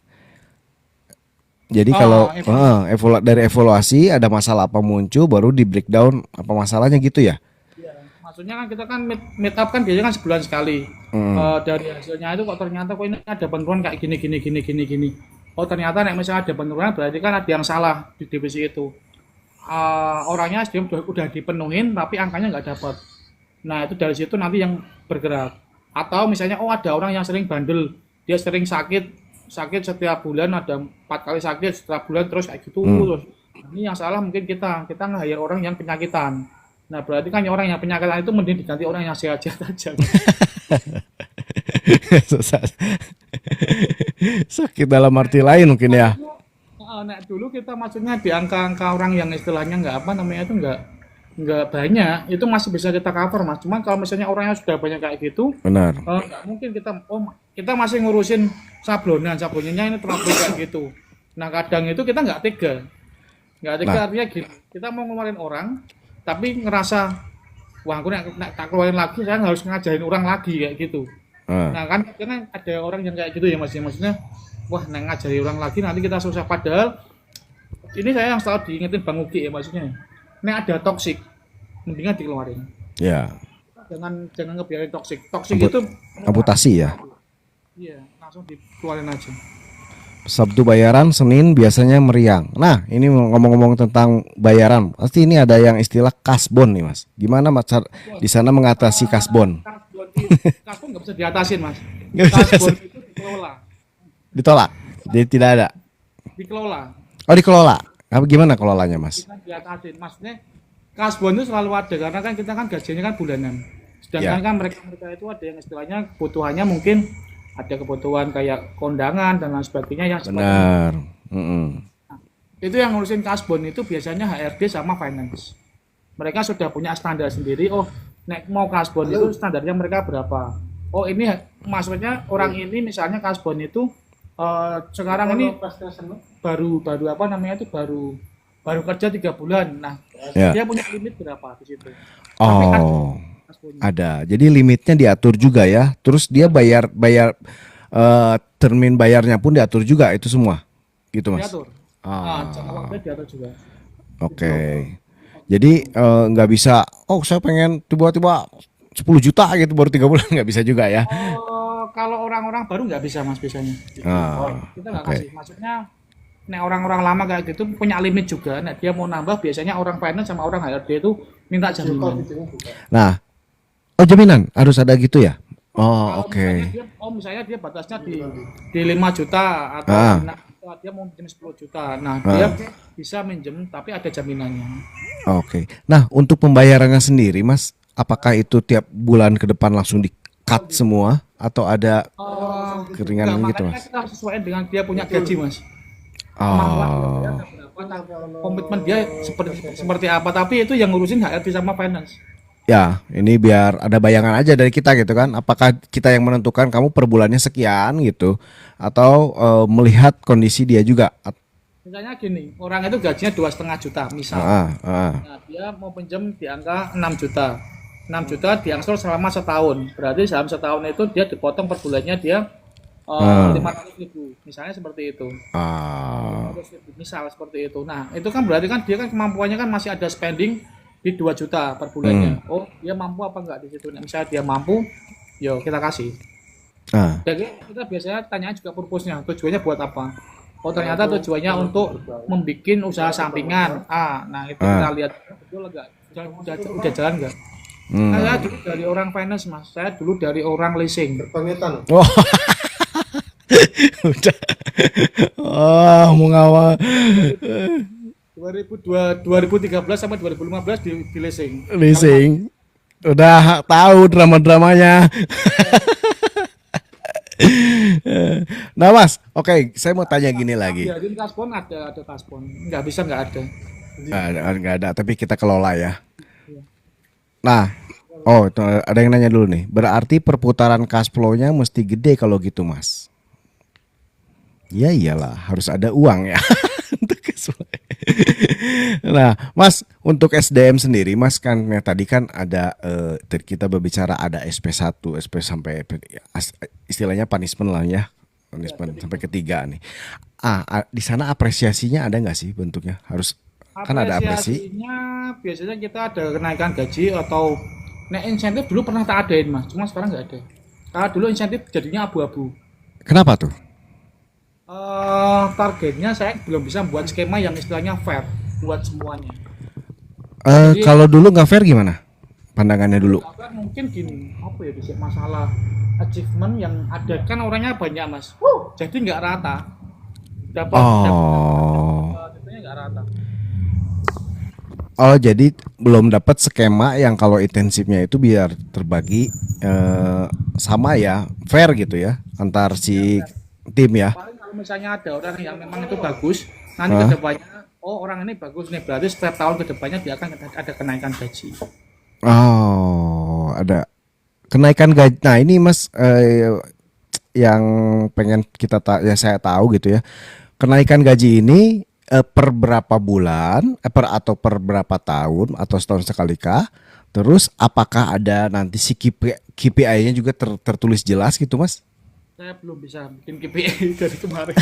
Jadi kalau dari evaluasi ada masalah apa muncul, baru di breakdown apa masalahnya gitu ya? Iya, maksudnya kan kita kan meet up kan biasanya kan sebulan sekali. Dari hasilnya itu kok ternyata kok ini ada penurunan kayak gini. Oh ternyata misalnya ada penurunan berarti kan ada yang salah di divisi itu. Orangnya udah dipenuhin tapi angkanya nggak dapat. Nah itu dari situ nanti yang bergerak. Atau misalnya ada orang yang sering bandel, dia sering sakit setiap bulan, ada 4 kali sakit setiap bulan terus kayak gitu terus. Ini yang salah mungkin kita nge-hire orang yang penyakitan. Nah berarti kan orang yang penyakitan itu mending diganti orang yang sehat-sehat aja. Sakit dalam arti lain mungkin ya. Nah dulu kita maksudnya di angka orang yang istilahnya nggak banyak, itu masih bisa kita cover Mas. Cuman kalau misalnya orangnya sudah banyak kayak gitu, benar. Nggak mungkin kita masih ngurusin sablonnya ini terlalu kayak gitu. Nah kadang itu kita nggak tega artinya gini, kita mau ngeluarin orang, tapi ngerasa wah aku tak keluarin lagi, saya harus ngajarin orang lagi kayak gitu. Nah kan ada orang yang kayak gitu ya Mas, maksudnya wah ngajari orang lagi nanti kita susah, padahal ini saya yang selalu diingetin Bang Ugi ya maksudnya. Ini ada toksik, mendingan dikeluarin. Ya. Jangan ngebiarin toksik. Toksik itu amputasi ya. Iya, langsung dikeluarin aja. Sabtu bayaran, Senin biasanya meriang. Nah, ini ngomong-ngomong tentang bayaran, pasti ini ada yang istilah kasbon nih Mas. Gimana Mas di sana mengatasi kasbon? Kasbon nggak bisa diatasin Mas. Kasbon itu dikelola. Ditolak, jadi tidak ada. Dikelola. Oh dikelola. Gimana kelolanya Mas? Bisa diatasin, maksudnya kasbon itu selalu ada karena kan kita kan gajinya kan bulanan. Sedangkan Ya, kan mereka itu ada yang istilahnya kebutuhannya mungkin ada kebutuhan kayak kondangan dan lain sebagainya yang seperti itu. benar. Mm-mm. Itu yang ngurusin kasbon itu biasanya HRD sama finance. Mereka sudah punya standar sendiri. Oh, nek mau kasbon itu standarnya mereka berapa? Oh, ini maksudnya orang ini misalnya kasbon itu sekarang ini baru baru apa namanya itu baru baru kerja 3 bulan. Nah, Ya. dia punya limit berapa di situ. Tapi ada Oh, kasbonnya. ada. Jadi limitnya diatur juga ya. Terus dia bayar bayar termin bayarnya pun diatur juga itu semua. Gitu, Mas. Diatur. Nah, jangka Ah, waktunya diatur juga. oke. Jadi nggak bisa. Oh, saya pengen tiba-tiba 10 juta gitu baru 3 bulan nggak bisa juga ya. Oh, kalau orang-orang baru nggak bisa mas biasanya. Kita nggak Oke. kasih. Maksudnya, nek orang-orang lama kayak gitu punya limit juga. Nek dia mau nambah biasanya orang finance sama orang HRD itu minta jaminan. Nah, oh jaminan harus ada gitu ya. Kalau Oh, oke. misalnya dia batasnya di 5 juta atau Ah, di 6 juta, dia mau minjem 10 juta. Nah, ah, dia bisa minjem tapi ada jaminannya. oke. Nah, untuk pembayarannya sendiri, Mas, apakah itu tiap bulan ke depan langsung di-cut semua atau ada Oh, keringanan enggak, gitu, makanya Mas? kita harus sesuaikan dengan dia punya gaji, Mas. Kemampuan dia Oh, berapa, nah, komitmen dia seperti seperti apa, tapi itu yang ngurusin HRD sama finance. ya, ini biar ada bayangan aja dari kita gitu kan. Apakah kita yang menentukan kamu per bulannya sekian gitu atau melihat kondisi dia juga? Misalnya gini, orang itu gajinya 2,5 juta, misal. Ah. Nah, dia mau pinjam di angka 6 juta. 6 juta diangsur selama setahun. Berarti dalam setahun itu dia dipotong per bulannya dia Ah. 500.000. Misalnya seperti itu. Ah. 500.000 misal seperti itu. Nah, itu kan berarti kan dia kan kemampuannya kan masih ada spending di 2 juta per bulannya. Oh, dia mampu apa enggak di situ? Nah, misalnya dia mampu, yo kita kasih. Ah. Jadi kita biasanya tanya juga purpose-nya, tujuannya buat apa? Oh ternyata tujuannya untuk membuat usaha sampingan. Nah itu kita Ah. lihat betul enggak? Udah jalan enggak? Hmm. Saya dulu dari orang finance mas, saya dulu dari orang leasing. Oh, udah. Oh, mau ngawal 2013 sampai 2015 di leasing. leasing. Udah tahu drama-dramanya. Nah, Mas, oke, saya mau tanya gini lagi. Biarin kaspon ada kaspon, nggak bisa nggak ada. Nggak ada, tapi kita kelola ya. Nah, oh, itu ada yang nanya dulu nih. Berarti perputaran cash flow-nya mesti gede kalau gitu, Mas. Ya iyalah, harus ada uang ya. Untuk cash flow. Nah, Mas, untuk SDM sendiri, Mas kan ya, tadi kan ada kita berbicara ada SP1, SP sampai istilahnya punishment lah ya. Punishment sampai ketiga nih. Di sana apresiasinya ada nggak sih bentuknya? Harus kan ada apresiasi. Apresiasinya biasanya kita ada kenaikan gaji atau insentif dulu pernah tak adain mas, cuma sekarang nggak ada. Karena dulu insentif jadinya abu-abu. Kenapa tuh? Targetnya saya belum bisa membuat skema yang istilahnya fair buat semuanya. Jadi Kalau dulu nggak fair gimana? Pandangannya dulu. kan mungkin gini, apa ya bisa masalah achievement yang ada kan orangnya banyak mas, jadi nggak rata. Dapat Oh. datanya nggak rata. Oh, jadi belum dapat skema yang kalau intensifnya itu biar terbagi sama ya, fair gitu ya antar si tim ya. Paling kalau misalnya ada orang yang memang itu bagus, nanti Hah? ke depannya, oh orang ini bagus nih, berarti setiap tahun ke depannya dia akan ada kenaikan gaji. Oh, ada kenaikan gaji. Nah, ini Mas yang pengen ya saya tahu gitu ya. Kenaikan gaji ini per berapa bulan, per berapa tahun atau setahun sekali kah? Terus apakah ada nanti si KPI-nya juga tertulis jelas gitu, Mas? Saya belum bisa bikin KPI dari kemarin.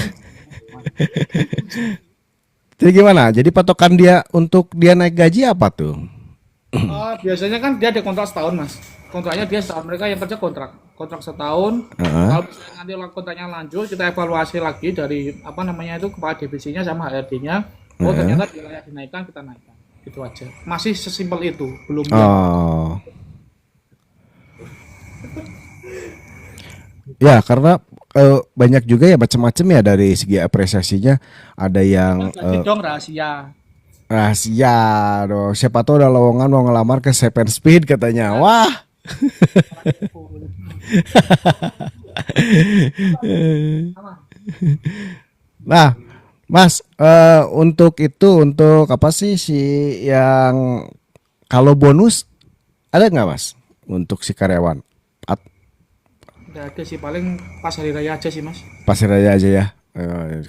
Jadi gimana? Jadi patokan dia untuk dia naik gaji apa tuh? Biasanya kan dia ada kontrak setahun mas. Kontraknya dia setahun, mereka yang kerja kontrak setahun. Heeh. Kalau misalnya nanti kontraknya lanjut, kita evaluasi lagi dari apa namanya itu kepala divisinya sama HRD-nya. Oh ternyata dia layak dinaikkan, kita naikkan. Itu aja. Masih sesimpel itu, belum yang Oh. Ya, karena banyak juga ya macam-macam ya dari segi apresiasinya. Ada yang gaji dong rahasia. Rahasia dong. Siapa tahu ada lowongan mau ngelamar ke Seven Speed katanya. Wah. Nah, Mas, untuk itu untuk apa sih si yang kalau bonus ada nggak Mas untuk si karyawan? Nggak ada sih, paling pas hari raya aja sih mas. Pasir aja aja ya.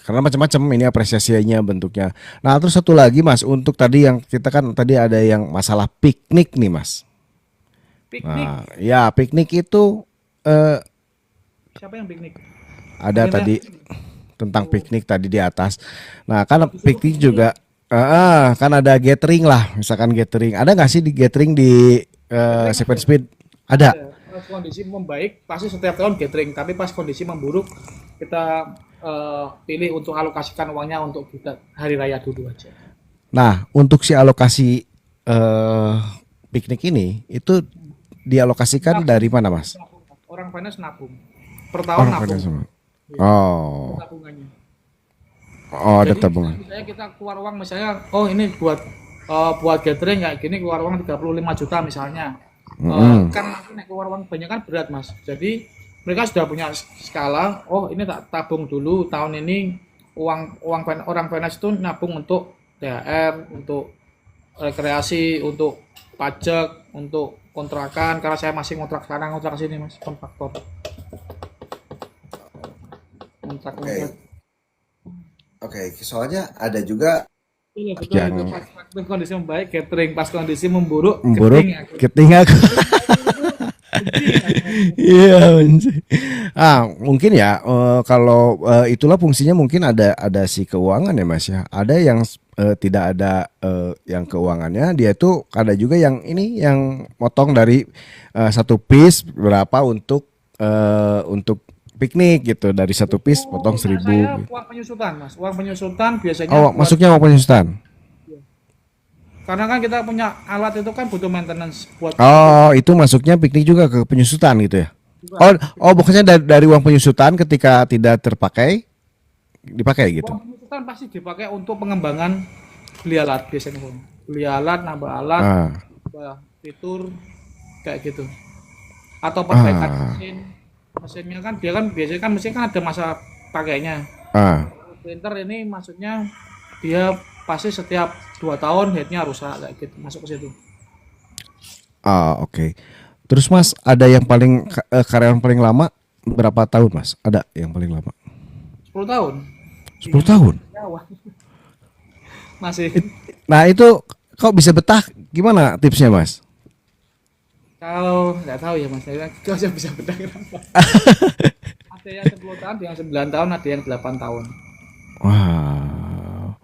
Karena macam-macam ini apresiasinya bentuknya. Nah, terus satu lagi Mas, untuk tadi yang kita kan tadi ada yang masalah piknik nih Mas. Piknik, Nah, ya piknik itu eh, siapa yang piknik? ada Ini tadi teh. tentang Oh, piknik tadi di atas. Nah, kan disuruh piknik piknik. juga kan ada gathering lah, misalkan gathering. Ada nggak sih di gathering di Gathering Seven ada. Speed? Ada. Ada. Pas kondisi membaik, pasti setiap tahun gathering. Tapi pas kondisi memburuk, kita pilih untuk alokasikan uangnya untuk kita hari raya dulu aja. Nah, untuk si alokasi eh piknik ini itu dialokasikan Nabung, dari mana, Mas? nabung. Orang finance nabung. Per tahun Orang nabung. Venezuela. Iya, Oh, tabungannya. oh ada Jadi tabungan. misalnya kita keluar uang misalnya, oh ini buat gathering kayak gini keluar uang 35 juta misalnya. Mm-mm. Kan nanti naik keluar uang banyak kan berat mas. Jadi mereka sudah punya skala. Oh ini tak tabung dulu tahun ini orang finance itu nabung untuk THR, untuk rekreasi, untuk pajak, untuk kontrakan. Karena saya masih ngontrak sekarang ngontrak sini mas kontraktor kontrak kontrak. Oke, oke. Soalnya ada juga Iya betul itu Yang pas kondisi membaik catering, pas kondisi memburuk memburuk keting aku. ketinggal. Keting aku. Iya, anjing. Mungkin ya kalau itulah fungsinya mungkin ada si keuangan ya Mas ya. Ada yang tidak ada yang keuangannya dia tuh ada juga yang ini yang motong dari satu piece berapa untuk piknik gitu dari satu piece Oh, potong kalau 1.000 saya gitu. uang penyusutan mas, uang penyusutan biasanya Oh, buat masuknya mau penyusutan. karena kan kita punya alat itu kan butuh maintenance buat Oh, itu masuknya piknik juga ke penyusutan gitu ya. juga. Oh, oh, bukannya dari uang penyusutan ketika tidak terpakai dipakai gitu. Uang penyusutan pasti dipakai untuk pengembangan beli alat biasanya Bang. Beli alat, nambah alat, Ah, nambah fitur kayak gitu. Atau perbaikan ah, mesin. Mesinnya kan dia kan biasanya kan mesin kan ada masa pakainya. ah, Printer ini maksudnya dia pasti setiap 2 tahun headnya rusak kayak gitu masuk ke situ. Oke. Terus Mas, ada yang karyawan paling lama berapa tahun Mas? Ada yang paling lama? 10 tahun 10 yang tahun. karyawan masih. Nah, itu kok bisa betah? Gimana tipsnya Mas? Kalau nggak tahu ya mas, saya aja bisa beda kenapa. Ada yang 10 tahun, ada yang 9 tahun, ada yang 8 tahun. Wow.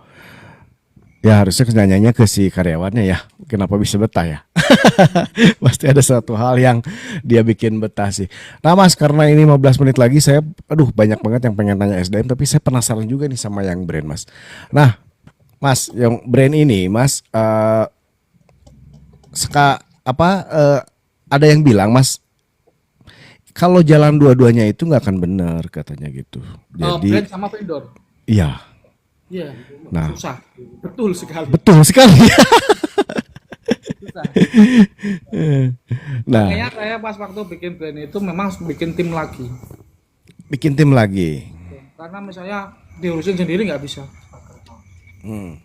Ya harusnya nanyanya ke si karyawannya ya. Kenapa bisa betah ya? Pasti ada satu hal yang dia bikin betah sih. Nah Mas, karena ini 15 menit lagi saya, aduh banyak banget yang pengen tanya SDM, tapi saya penasaran juga nih sama yang brand Mas. Nah, Mas, yang brand ini Mas, ada yang bilang Mas, kalau jalan dua-duanya itu nggak akan benar katanya gitu. Brand Jadi, sama vendor. iya. Iya, Nah, susah. Betul sekali. betul sekali. Susah. Nah, Makanya saya pas waktu bikin brand itu memang harus bikin tim lagi. bikin tim lagi. Karena misalnya diurusin sendiri nggak bisa. Hmm.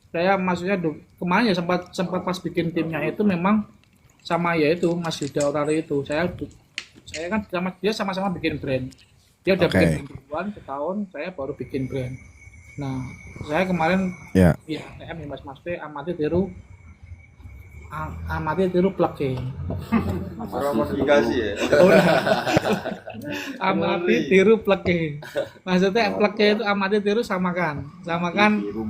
Saya maksudnya kemarin ya sempat sempat pas bikin timnya itu memang sama ya itu Mas Yuda Orari itu. Saya kan sama dia sama-sama bikin brand. Dia udah bikin Oke. brand duluan setahun, saya baru bikin brand. Nah, saya kemarin Ya. ya TM ya Mas P amati tiru amati tiru plug masalah modifikasi ya. amati tiru plug maksudnya plug itu amati tiru samakan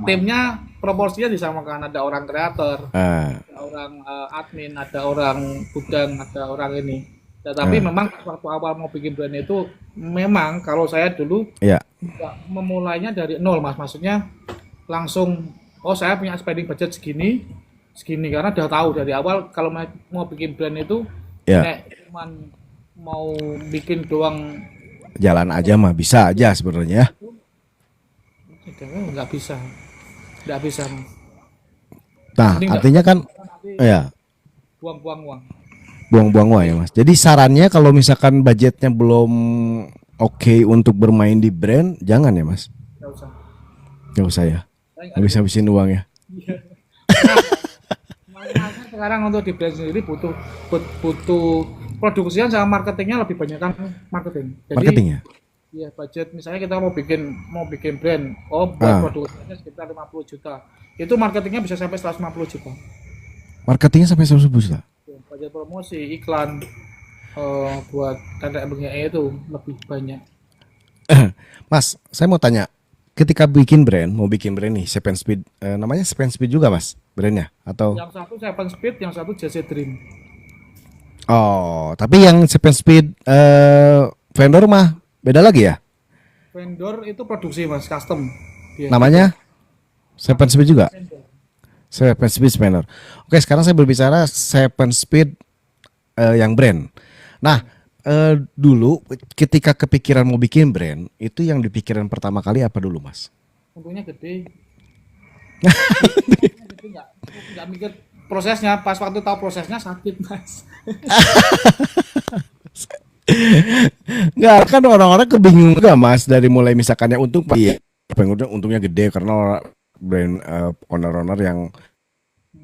timnya proporsinya disamakan, ada orang kreator, Ah, ada orang admin, ada orang gudang, ada orang ini. Tetapi memang waktu awal mau bikin brand itu memang kalau saya dulu ya. nggak memulainya dari nol mas, maksudnya langsung oh saya punya spending budget segini segini karena udah tahu dari awal kalau mau bikin brand itu Ya. kayak cuman mau bikin doang Jalan aja mah bisa aja sebenarnya. nggak bisa Mas. Nah, Mending artinya kan nanti ya buang-buang uang. buang-buang uang ya Mas. Jadi sarannya kalau misalkan budgetnya belum oke untuk bermain di brand, jangan ya Mas. Nggak usah. Gak usah ya. Saya nggak ada. Habis-habisin uang ya. Karena masing-masing sekarang untuk di brand sendiri butuh butuh produksian sama marketingnya lebih banyak kan marketing. Jadi Marketing ya. ya budget misalnya kita mau bikin brand, buat Ah, produksinya sekitar 50 juta. Itu marketingnya bisa sampai 150 juta. marketingnya sampai 100 juta. Ya, budget promosi, iklan buat tanda bengeknya itu lebih banyak. Mas, saya mau tanya, ketika bikin brand, mau bikin brand nih, Seven Speed, namanya Seven Speed juga Mas, brandnya? Atau? Yang satu Seven Speed, yang satu JC Dream. Oh, tapi yang Seven Speed vendor mah beda lagi ya? Vendor itu produksi mas, custom. Dia Namanya Seven Speed juga? vendor. Seven Speed vendor. Oke, sekarang saya berbicara Seven Speed yang brand. Nah, dulu ketika kepikiran mau bikin brand, itu yang dipikiran pertama kali apa dulu Mas? Untungnya gede. Gede nggak mikir prosesnya. Pas waktu tahu prosesnya sakit mas. Enggak, kan orang-orang kebingungan juga Mas dari mulai misalkannya untung iya, untungnya gede karena brand owner-owner yang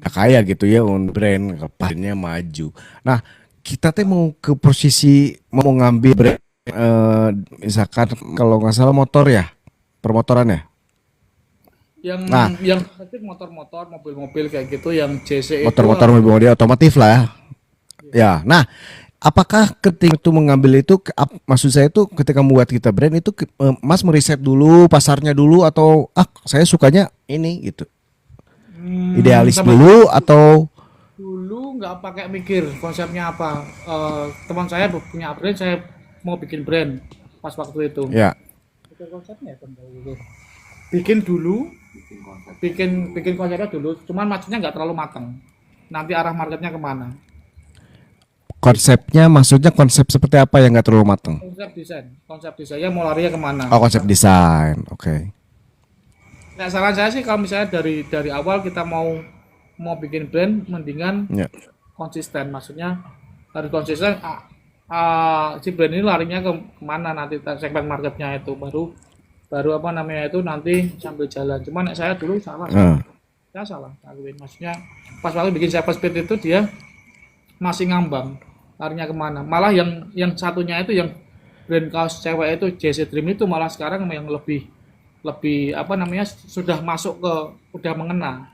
kaya gitu ya untuk brand kepannya maju. Nah, kita teh mau ke posisi mau ngambil brand misalkan kalau nggak salah motor ya, permotoran ya. Nah, Yang pasti motor-motor, mobil-mobil kayak gitu. Yang JC itu motor-motor mobil otomotif lah ya. Ya, nah, apakah ketika itu mengambil itu, maksud saya itu ketika membuat kita brand itu, Mas meriset dulu pasarnya dulu atau saya sukanya ini gitu, idealis sama dulu atau dulu nggak pakai mikir konsepnya apa. Teman saya punya brand, saya mau bikin brand pas waktu itu. ya, Bikin konsepnya ya, gitu. Bikin dulu, bikin konsepnya dulu. Cuman maksudnya nggak terlalu matang. Nanti arah marketnya kemana? konsepnya maksudnya konsep seperti apa yang nggak terlalu matang? Konsep desainnya mau larinya kemana? Oh, konsep desain, oke. Nah, saran saya sih kalau misalnya dari awal kita mau bikin brand, mendingan Ya. konsisten. Maksudnya harus konsisten. Si brand ini larinya kemana nanti segmen marketnya itu baru apa namanya itu nanti sambil jalan. Cuman saya dulu salah. Saya salah. Maksudnya pas waktu bikin Seven Speed itu dia masih ngambang larinya kemana. Malah yang satunya itu yang brand kaos cewek itu JC Dream itu malah sekarang yang lebih apa namanya sudah masuk ke udah mengena.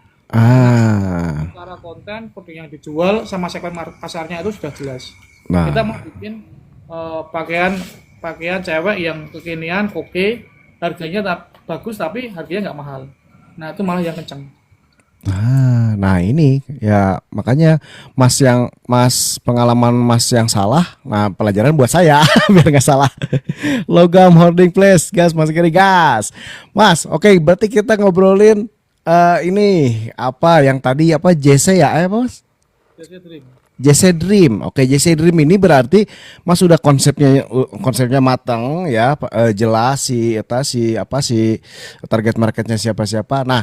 Secara konten produk yang dijual sama segmen pasarnya itu sudah jelas. Nah, Kita mau bikin pakaian cewek yang kekinian, oke, harganya bagus tapi harganya nggak mahal. Nah itu malah yang kenceng. nah ini ya makanya Mas pengalaman Mas yang salah, nah pelajaran buat saya biar nggak salah. Logam holding place, gas Mas kiri gas, Mas. Oke, berarti kita ngobrolin ini apa yang tadi apa JC ya, Mas? JC Dream. JC Dream. Oke, JC Dream ini berarti Mas sudah konsepnya matang ya, jelas si target marketnya siapa-siapa. Nah,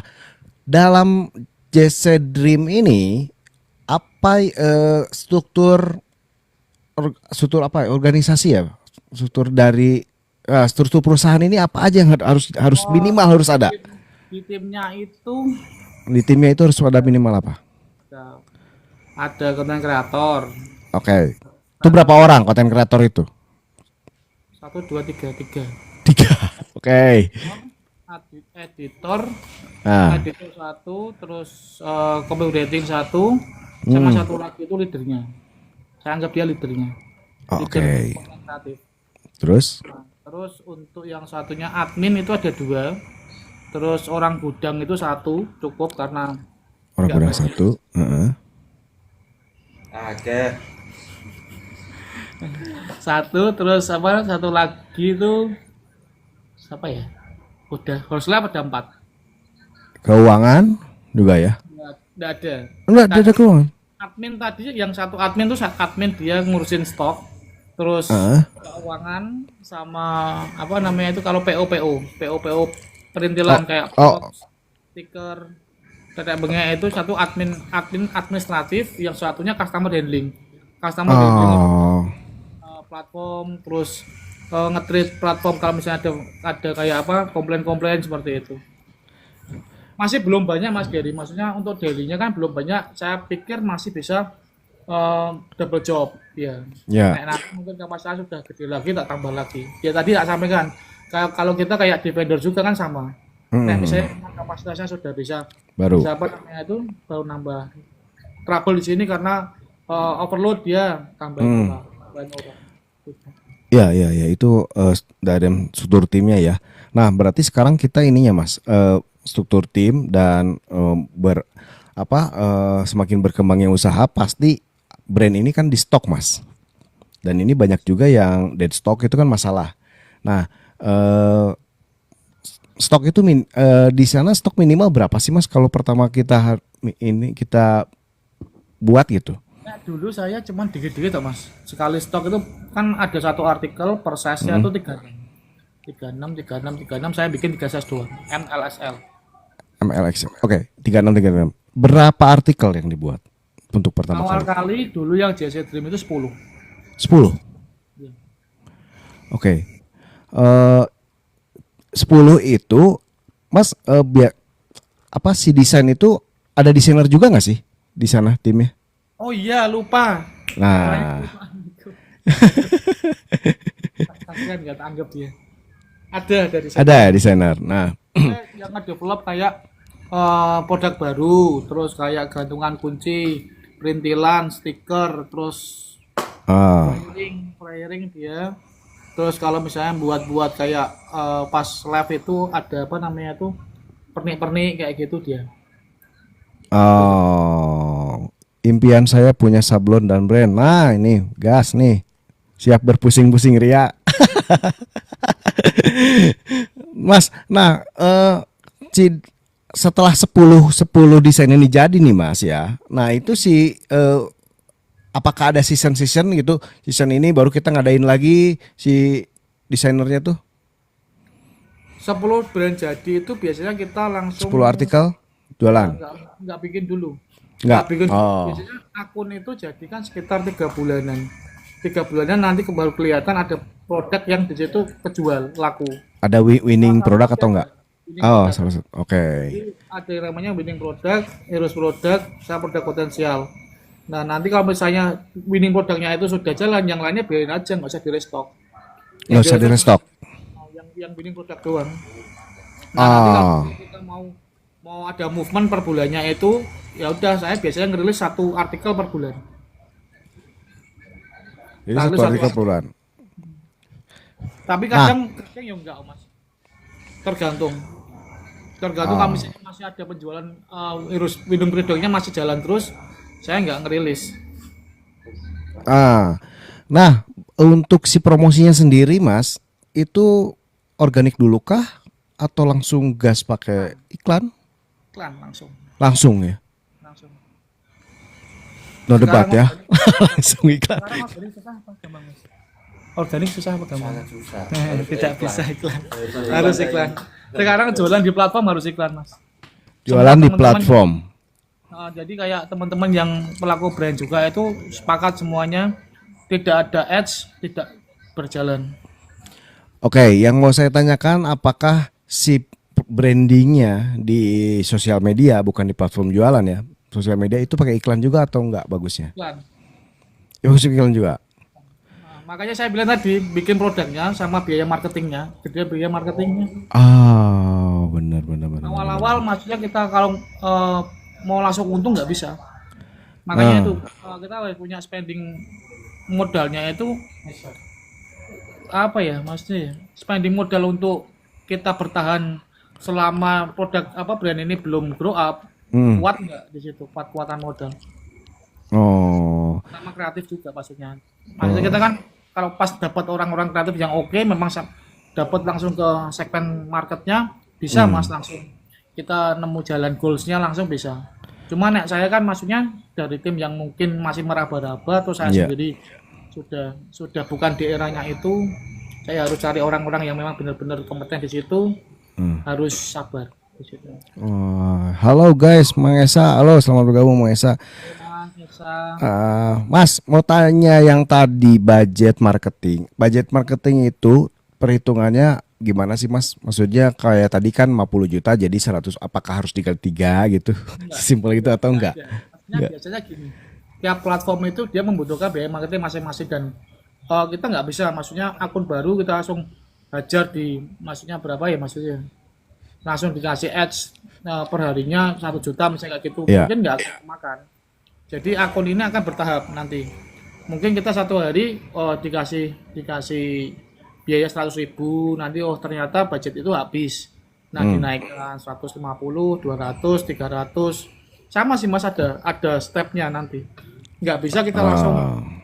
dalam JC Dream ini apa struktur apa organisasi ya? Struktur dari struktur perusahaan ini apa aja yang harus minimal harus ada? Di timnya itu Di timnya itu harus ada minimal apa? ada konten kreator. Oke. Itu berapa orang konten kreator itu? 1, 2, 3. 3. Oke. Editor Nah, editor 1, terus copy editing 1, sama satu lagi itu leadernya. Saya anggap dia leadernya. oke. Leader konten kreatif. Terus? Nah, terus untuk yang satunya admin itu ada 2. Terus orang gudang itu 1 cukup karena Orang nggak kurang banyak. 1. Oke. 1, terus apa satu lagi itu siapa ya? Udah, harusnya ada 4. Keuangan juga ya? Nggak ada. Enggak, ada keuangan. Admin tadi yang satu admin tuh admin dia ngurusin stok, terus keuangan sama apa namanya itu kalau PO perintilan kayak Oh. box, stiker tetek bengek itu satu admin administratif, yang satunya customer handling. Customer handling itu, Oh. platform, terus nge-treat platform kalau misalnya ada kayak apa komplain-komplain seperti itu. Masih belum banyak Mas Gary, maksudnya untuk daily-nya kan belum banyak. Saya pikir masih bisa double job ya. Ya. Nah, nanti mungkin kapasitas sudah gede lagi, tak tambah lagi. Ya tadi tak sampaikan, kalau kita kayak di vendor juga kan sama. Nah, misalnya kapasitasnya sudah bisa Baru. apa namanya itu, baru nambah trouble di sini karena overload, dia tambahin tambahin orang. Ya, itu dari struktur timnya ya. Nah, berarti sekarang kita ininya Mas, struktur tim dan semakin berkembangnya usaha, pasti brand ini kan di stok Mas. Dan ini banyak juga yang dead stock, itu kan masalah. Nah, stok itu di sana stok minimal berapa sih Mas kalau pertama kita buat gitu? Nah, dulu saya cuman dikit-dikit toh Mas. Sekali stok itu kan ada satu artikel per size-nya itu 36, saya bikin 3 size doang, MLSL. MLX. Oke, 36. Berapa artikel yang dibuat untuk pertama Awal kali? kali dulu yang JC Dream itu 10. 10. Iya. Oke. 10 itu Mas, si desain itu ada desainer juga nggak sih di sana timnya? Oh iya, lupa. Nah, Kasihan nggak anggap dia. Ada dari sana. ada ya desainer. Nah, Yang nge-develop kayak produk baru, terus kayak gantungan kunci, perintilan, stiker, terus flyering dia. Terus kalau misalnya buat kayak pas live itu ada apa namanya tuh, pernik-pernik kayak gitu dia. impian saya punya sablon dan brand. Nah, ini gas nih. Siap berpusing-pusing ria. Mas, nah setelah 10 desain ini jadi nih Mas ya. Nah, itu apakah ada season gitu? Season ini baru kita ngadain lagi si desainernya tuh. 10 brand jadi itu biasanya kita langsung 10 artikel jualan. Enggak bikin dulu. Enggak. Bikin dulu. Oh. Biasanya akun itu jadi kan sekitar 3 bulanan. 3 bulanan nanti baru kelihatan ada produk yang di situ kejual, laku. Ada winning produk atau enggak? Oh, Produk. salah satu. Oke. Jadi ada yang namanya winning product, heroes product, sama produk potensial. Nah, nanti kalau misalnya winning produknya itu sudah jalan, yang lainnya biarin aja, nggak usah di restock. Nggak usah di restock. Yang winning produk doang. Nah, nanti kalau kita mau ada movement per bulannya itu, ya udah, saya biasanya ngerilis 1 artikel per bulan. Jadi 1 artikel per bulan. Tapi kadang ya enggak, Mas. Tergantung kalau misalnya masih ada penjualan virus winning produknya masih jalan terus, saya nggak ngerilis. Nah, untuk si promosinya sendiri Mas, itu organik dulu kah atau langsung gas pakai iklan? Iklan langsung. Langsung ya. Langsung. No debat ya. Langsung iklan. Sekarang organik susah apa gampang, Mas? Organik susah apa gampang? Sangat susah. Tidak bisa iklan. Harus iklan. Sekarang jualan di platform harus iklan, Mas. Jualan di platform. Jadi kayak teman-teman yang pelaku brand juga itu sepakat semuanya tidak ada ads, tidak berjalan. Oke, yang mau saya tanyakan, apakah si brandingnya di sosial media, bukan di platform jualan ya, sosial media itu pakai iklan juga atau enggak bagusnya? Iklan. Ya, harus iklan juga. Nah, makanya saya bilang tadi bikin produknya sama biaya marketingnya, gede biaya marketingnya. Benar. Awal-awal maksudnya kita kalau mau langsung untung nggak bisa. Makanya itu kita harus punya spending modalnya itu apa ya, maksudnya ya, spending modal untuk kita bertahan selama produk brand ini belum grow up. Kuat nggak di situ, kuatan modal. Sama kreatif juga maksudnya kita kan kalau pas dapat orang-orang kreatif yang oke, memang dapat langsung ke segmen marketnya bisa Mas, langsung kita nemu jalan goalsnya langsung bisa. Cuma saya kan maksudnya dari tim yang mungkin masih meraba-raba, atau saya sendiri sudah bukan di eranya itu, saya harus cari orang-orang yang memang benar-benar kompeten di situ, harus sabar. di situ. Halo guys, Mang Esa. Halo, selamat bergabung Mang Esa. Mas Esa. Mas, mau tanya yang tadi budget marketing. Budget marketing itu perhitungannya gimana sih Mas? Maksudnya kayak tadi kan 50 juta jadi 100, apakah harus dikali 3 gitu? Enggak, Simpel gitu atau enggak? enggak ada. Maksudnya Enggak. biasanya gini, tiap platform itu dia membutuhkan biaya marketing masing-masing dan kita nggak bisa, maksudnya akun baru kita langsung hajar di, maksudnya berapa ya maksudnya, langsung dikasih ads per harinya 1 juta misalnya kayak gitu, Iya. mungkin nggak akan makan. Jadi akun ini akan bertahap nanti. Mungkin kita satu hari dikasih biaya 100.000, nanti ternyata budget itu habis. Nah, dinaikkan 150, 200, 300. Sama sih Mas, ada stepnya nanti. Nggak bisa kita langsung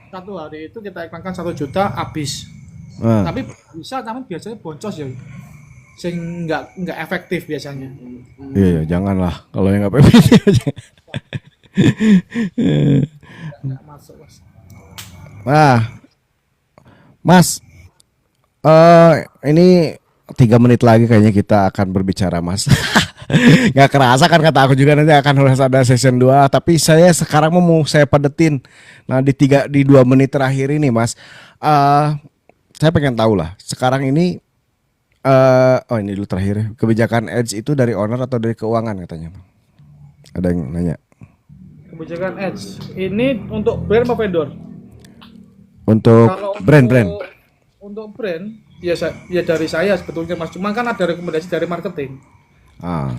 satu hari itu kita iklankan 1 juta habis. Ah, Tapi bisa, tapi biasanya boncos ya. Sing nggak efektif biasanya. iya, janganlah kalau yang nggak PPT aja. Nggak masuk Mas. Nah, Mas, ini 3 menit lagi kayaknya kita akan berbicara, Mas. Nggak kerasa kan kata aku juga nanti akan harus ada season 2. Tapi saya sekarang mau saya padetin. Nah di 2 menit terakhir ini, Mas, saya pengen tahu lah. Sekarang ini, oh ini dulu terakhir ya. Kebijakan Edge itu dari owner atau dari keuangan katanya, Bang? Ada yang nanya. Kebijakan ads ini untuk brand apa vendor? Untuk Kalau brand-brand. untuk brand ya dari saya sebetulnya Mas, cuma kan ada rekomendasi dari marketing.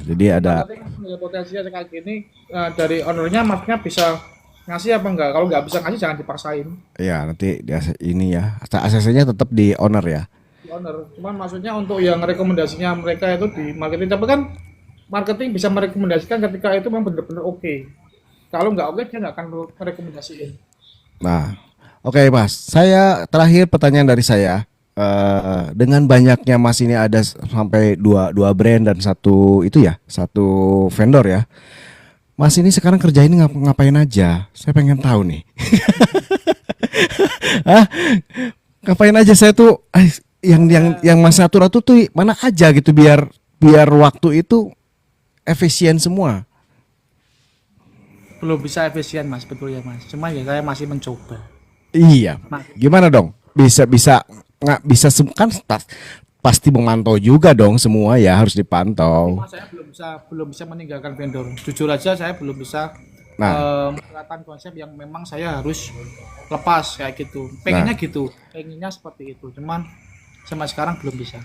Jadi ada. Marketing punya potensi kayak gini, dari ownernya maksudnya bisa ngasih apa enggak? Kalau nggak bisa ngasih jangan dipaksain. Ya nanti ini ya. ACC-nya tetap di owner ya. Di owner. Cuman maksudnya untuk yang rekomendasinya mereka itu di marketing, tapi kan marketing bisa merekomendasikan ketika itu memang benar-benar oke. Kalau nggak oke dia nggak akan merekomendasiin. Nah, oke Mas. Saya terakhir pertanyaan dari saya. Dengan banyaknya Mas ini ada sampai dua brand dan satu vendor ya. Mas ini sekarang kerja ini ngapain aja? Saya pengen tahu nih. Hah? Ngapain aja saya tuh yang Mas atur tuh mana aja gitu biar waktu itu efisien semua. Belum bisa efisien Mas, betul ya Mas. Cuma ya saya masih mencoba. Iya. Nah, Gimana dong? Bisa nggak bisa kan pasti memantau juga dong semua ya harus dipantau. cuma saya belum bisa meninggalkan vendor. Jujur aja saya belum bisa Nah, menerapkan konsep yang memang saya harus lepas kayak gitu. Pengennya gitu, pengennya seperti itu. Cuman sampai sekarang belum bisa.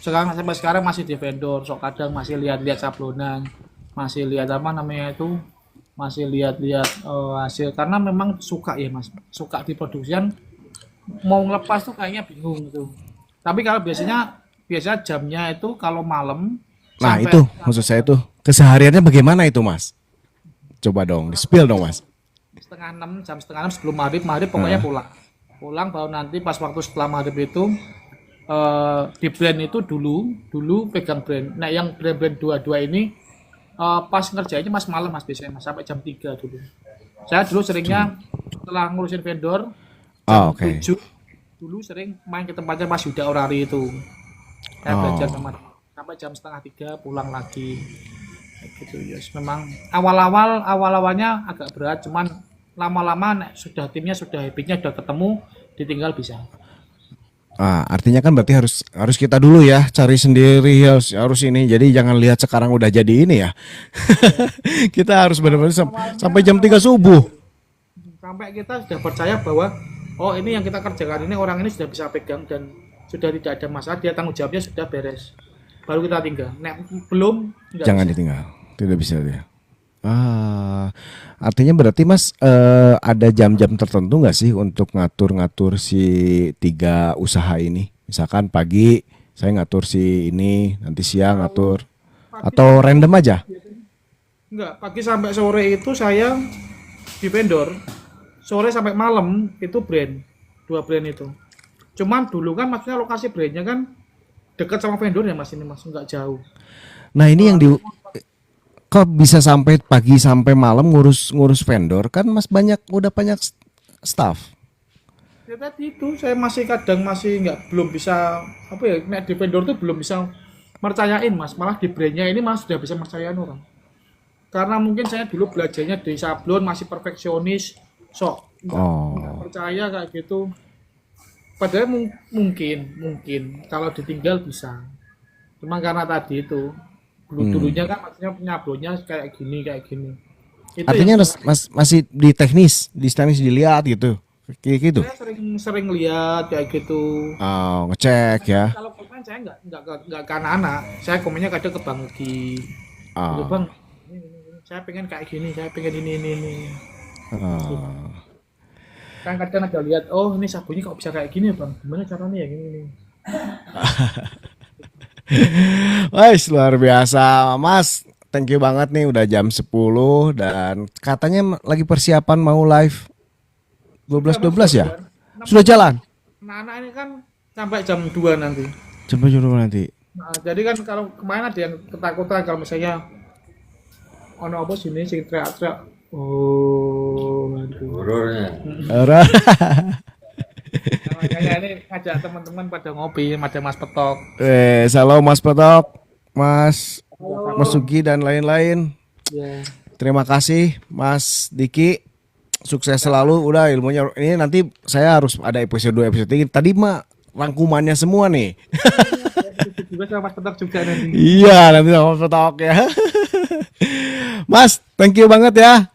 Sampai sekarang masih di vendor, sok kadang masih lihat-lihat sablonan, masih lihat apa namanya itu, masih lihat-lihat hasil karena memang suka ya Mas, suka di produksian, mau ngelepas tuh kayaknya bingung gitu. Tapi kalau biasa jamnya itu kalau malam nah sampai itu maksud saya tuh kesehariannya bagaimana itu Mas? Coba dong, di-spill dong Mas. jam setengah enam sebelum maghrib pokoknya pulang baru nanti pas waktu setelah maghrib itu di brand itu dulu pegang brand. Nah yang brand-brand dua ini pas ngerjainnya mas malam mas biasanya mas sampai jam 3 dulu. Saya dulu seringnya setelah ngurusin vendor jam Oke. 7 dulu sering main ke tempatnya Mas Yuda Orari itu. Saya belajar sama sampai jam setengah 3 pulang lagi. Kayak gitu ya. Memang awalnya agak berat cuman lama-lama sudah timnya sudah habitnya sudah ketemu ditinggal bisa. Artinya kan berarti harus kita dulu ya cari sendiri harus ini. Jadi jangan lihat sekarang udah jadi ini ya. Kita harus benar-benar sampai jam 3 subuh. Sampai kita sudah percaya bahwa oh ini yang kita kerjakan ini orang ini sudah bisa pegang dan sudah tidak ada masalah, dia tanggung jawabnya sudah beres. Baru kita tinggal. Nek belum Jangan bisa. ditinggal. Tidak bisa dia. Artinya berarti Mas ada jam-jam tertentu nggak sih untuk ngatur-ngatur si 3 usaha ini? Misalkan pagi saya ngatur si ini, nanti siang ngatur atau random aja? Enggak, pagi sampai sore itu saya di vendor. Sore sampai malam itu brand. 2 brand itu. Cuman dulu kan maksudnya lokasi brandnya kan dekat sama vendor ya Mas ini Mas, enggak jauh. Nah ini yang kok bisa sampai pagi sampai malam ngurus vendor kan Mas udah banyak staff. Ya tadi itu saya masih kadang belum bisa apa ya, nek di vendor tuh belum bisa mercayain mas, malah di brandnya ini mas sudah bisa mercayain orang. Karena mungkin saya dulu belajarnya di sablon masih perfeksionis, nggak percaya kayak gitu. Padahal mungkin kalau ditinggal bisa. Cuma karena tadi itu dulunya kan maksudnya nyablonnya kayak gini. Itu artinya masih di teknis dilihat gitu. Kayak gitu. saya sering lihat kayak gitu. Oh, ngecek ya. Kalau komen saya nggak ke anak-anak, saya komennya kadang ke Bang Ugi. Gitu, Bang, saya pengen kayak gini, saya pengen ini. Kan kadang ada lihat, oh ini sabunnya kok bisa kayak gini Bang, gimana caranya ya gini. Wah, luar biasa Mas. Thank you banget nih udah jam 10 dan katanya lagi persiapan mau live 12 ya? Sudah jalan? Anak-anak ini kan sampai jam 2 nanti. Sampai jam 2 nanti. Nah, jadi kan kalau kemarin ada yang ketakutan kalau misalnya ono apa sini sing teriak-teriak. Oh, aduh. Horornya. Makanya ini ngajak teman-teman pada ngopi, ada Mas Petok. Salam Mas Petok, Mas Sugi dan lain-lain. Yeah. Terima kasih Mas Diki. Sukses selalu. Udah ilmunya ini nanti saya harus ada episode 2 episode 3. Tadi mah rangkumannya semua nih. Juga sama Mas Petok juga nanti. Iya, nanti sama Mas Petok ya. Mas, thank you banget ya.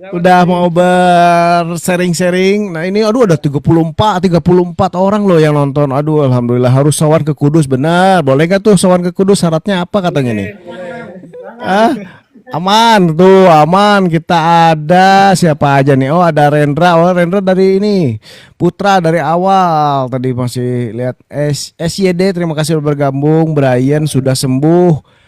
Udah mau bersharing-sharing. Nah ini aduh ada 34 orang loh yang nonton. Aduh alhamdulillah, harus sowan ke Kudus, benar. Boleh gak tuh sowan ke Kudus, syaratnya apa katanya nih? Aman tuh, aman. Kita ada siapa aja nih? Oh ada Rendra. Oh Rendra dari ini Putra dari awal. Tadi masih lihat SYD. Terima kasih sudah bergabung. Brian sudah sembuh.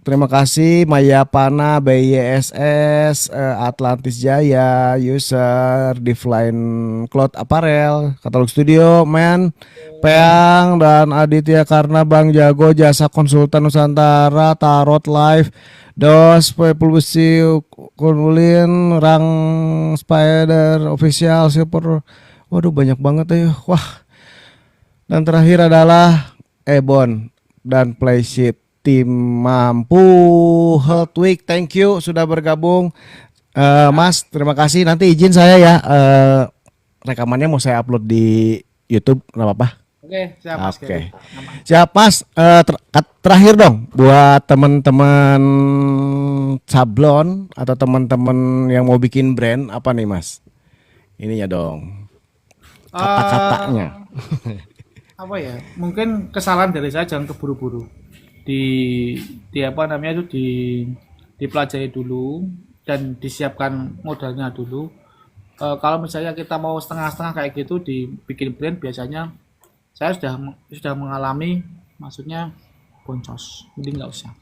Terima kasih Maya Pana, BYSS, Atlantis Jaya, User, Divine Cloud Apparel, Katalog Studio, Men, Peang, dan Aditya Karna, Bang Jago, Jasa Konsultan Nusantara, Tarot Live, Dos, Publisi, Kunulin, Rang Spider, Official, Super, waduh banyak banget ya, wah. Dan terakhir adalah Ebon dan Playship. Tim Mampu Health Week, thank you sudah bergabung. Mas, terima kasih. Nanti izin saya ya, rekamannya mau saya upload di YouTube, nggak apa-apa? Oke, siap Mas. Oke. Siap Mas. Terakhir dong buat teman-teman sablon atau teman-teman yang mau bikin brand apa nih Mas? Ininya dong. Kata-katanya. Apa ya? Mungkin kesalahan dari saya jangan keburu-buru. Di apa namanya itu dipelajari dulu dan disiapkan modalnya dulu. Kalau misalnya kita mau setengah-setengah kayak gitu dibikin brand, biasanya saya sudah mengalami, maksudnya boncos, jadi nggak usah.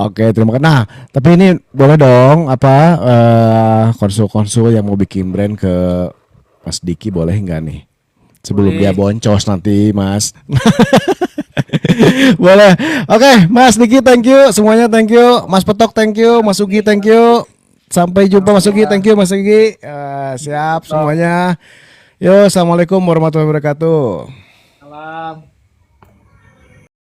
Oke, terima kasih. Nah, tapi ini boleh dong apa konsul-konsul yang mau bikin brand ke Mas Diki, boleh nggak nih? Sebelum dia boncos nanti, Mas. Boleh. Oke, Mas Diki thank you, semuanya thank you, Mas Petok thank you, Mas Ugi thank you. Sampai jumpa Mas Ugi, thank you Mas Ugi. Siap semuanya. Yo, assalamualaikum warahmatullahi wabarakatuh. Salam.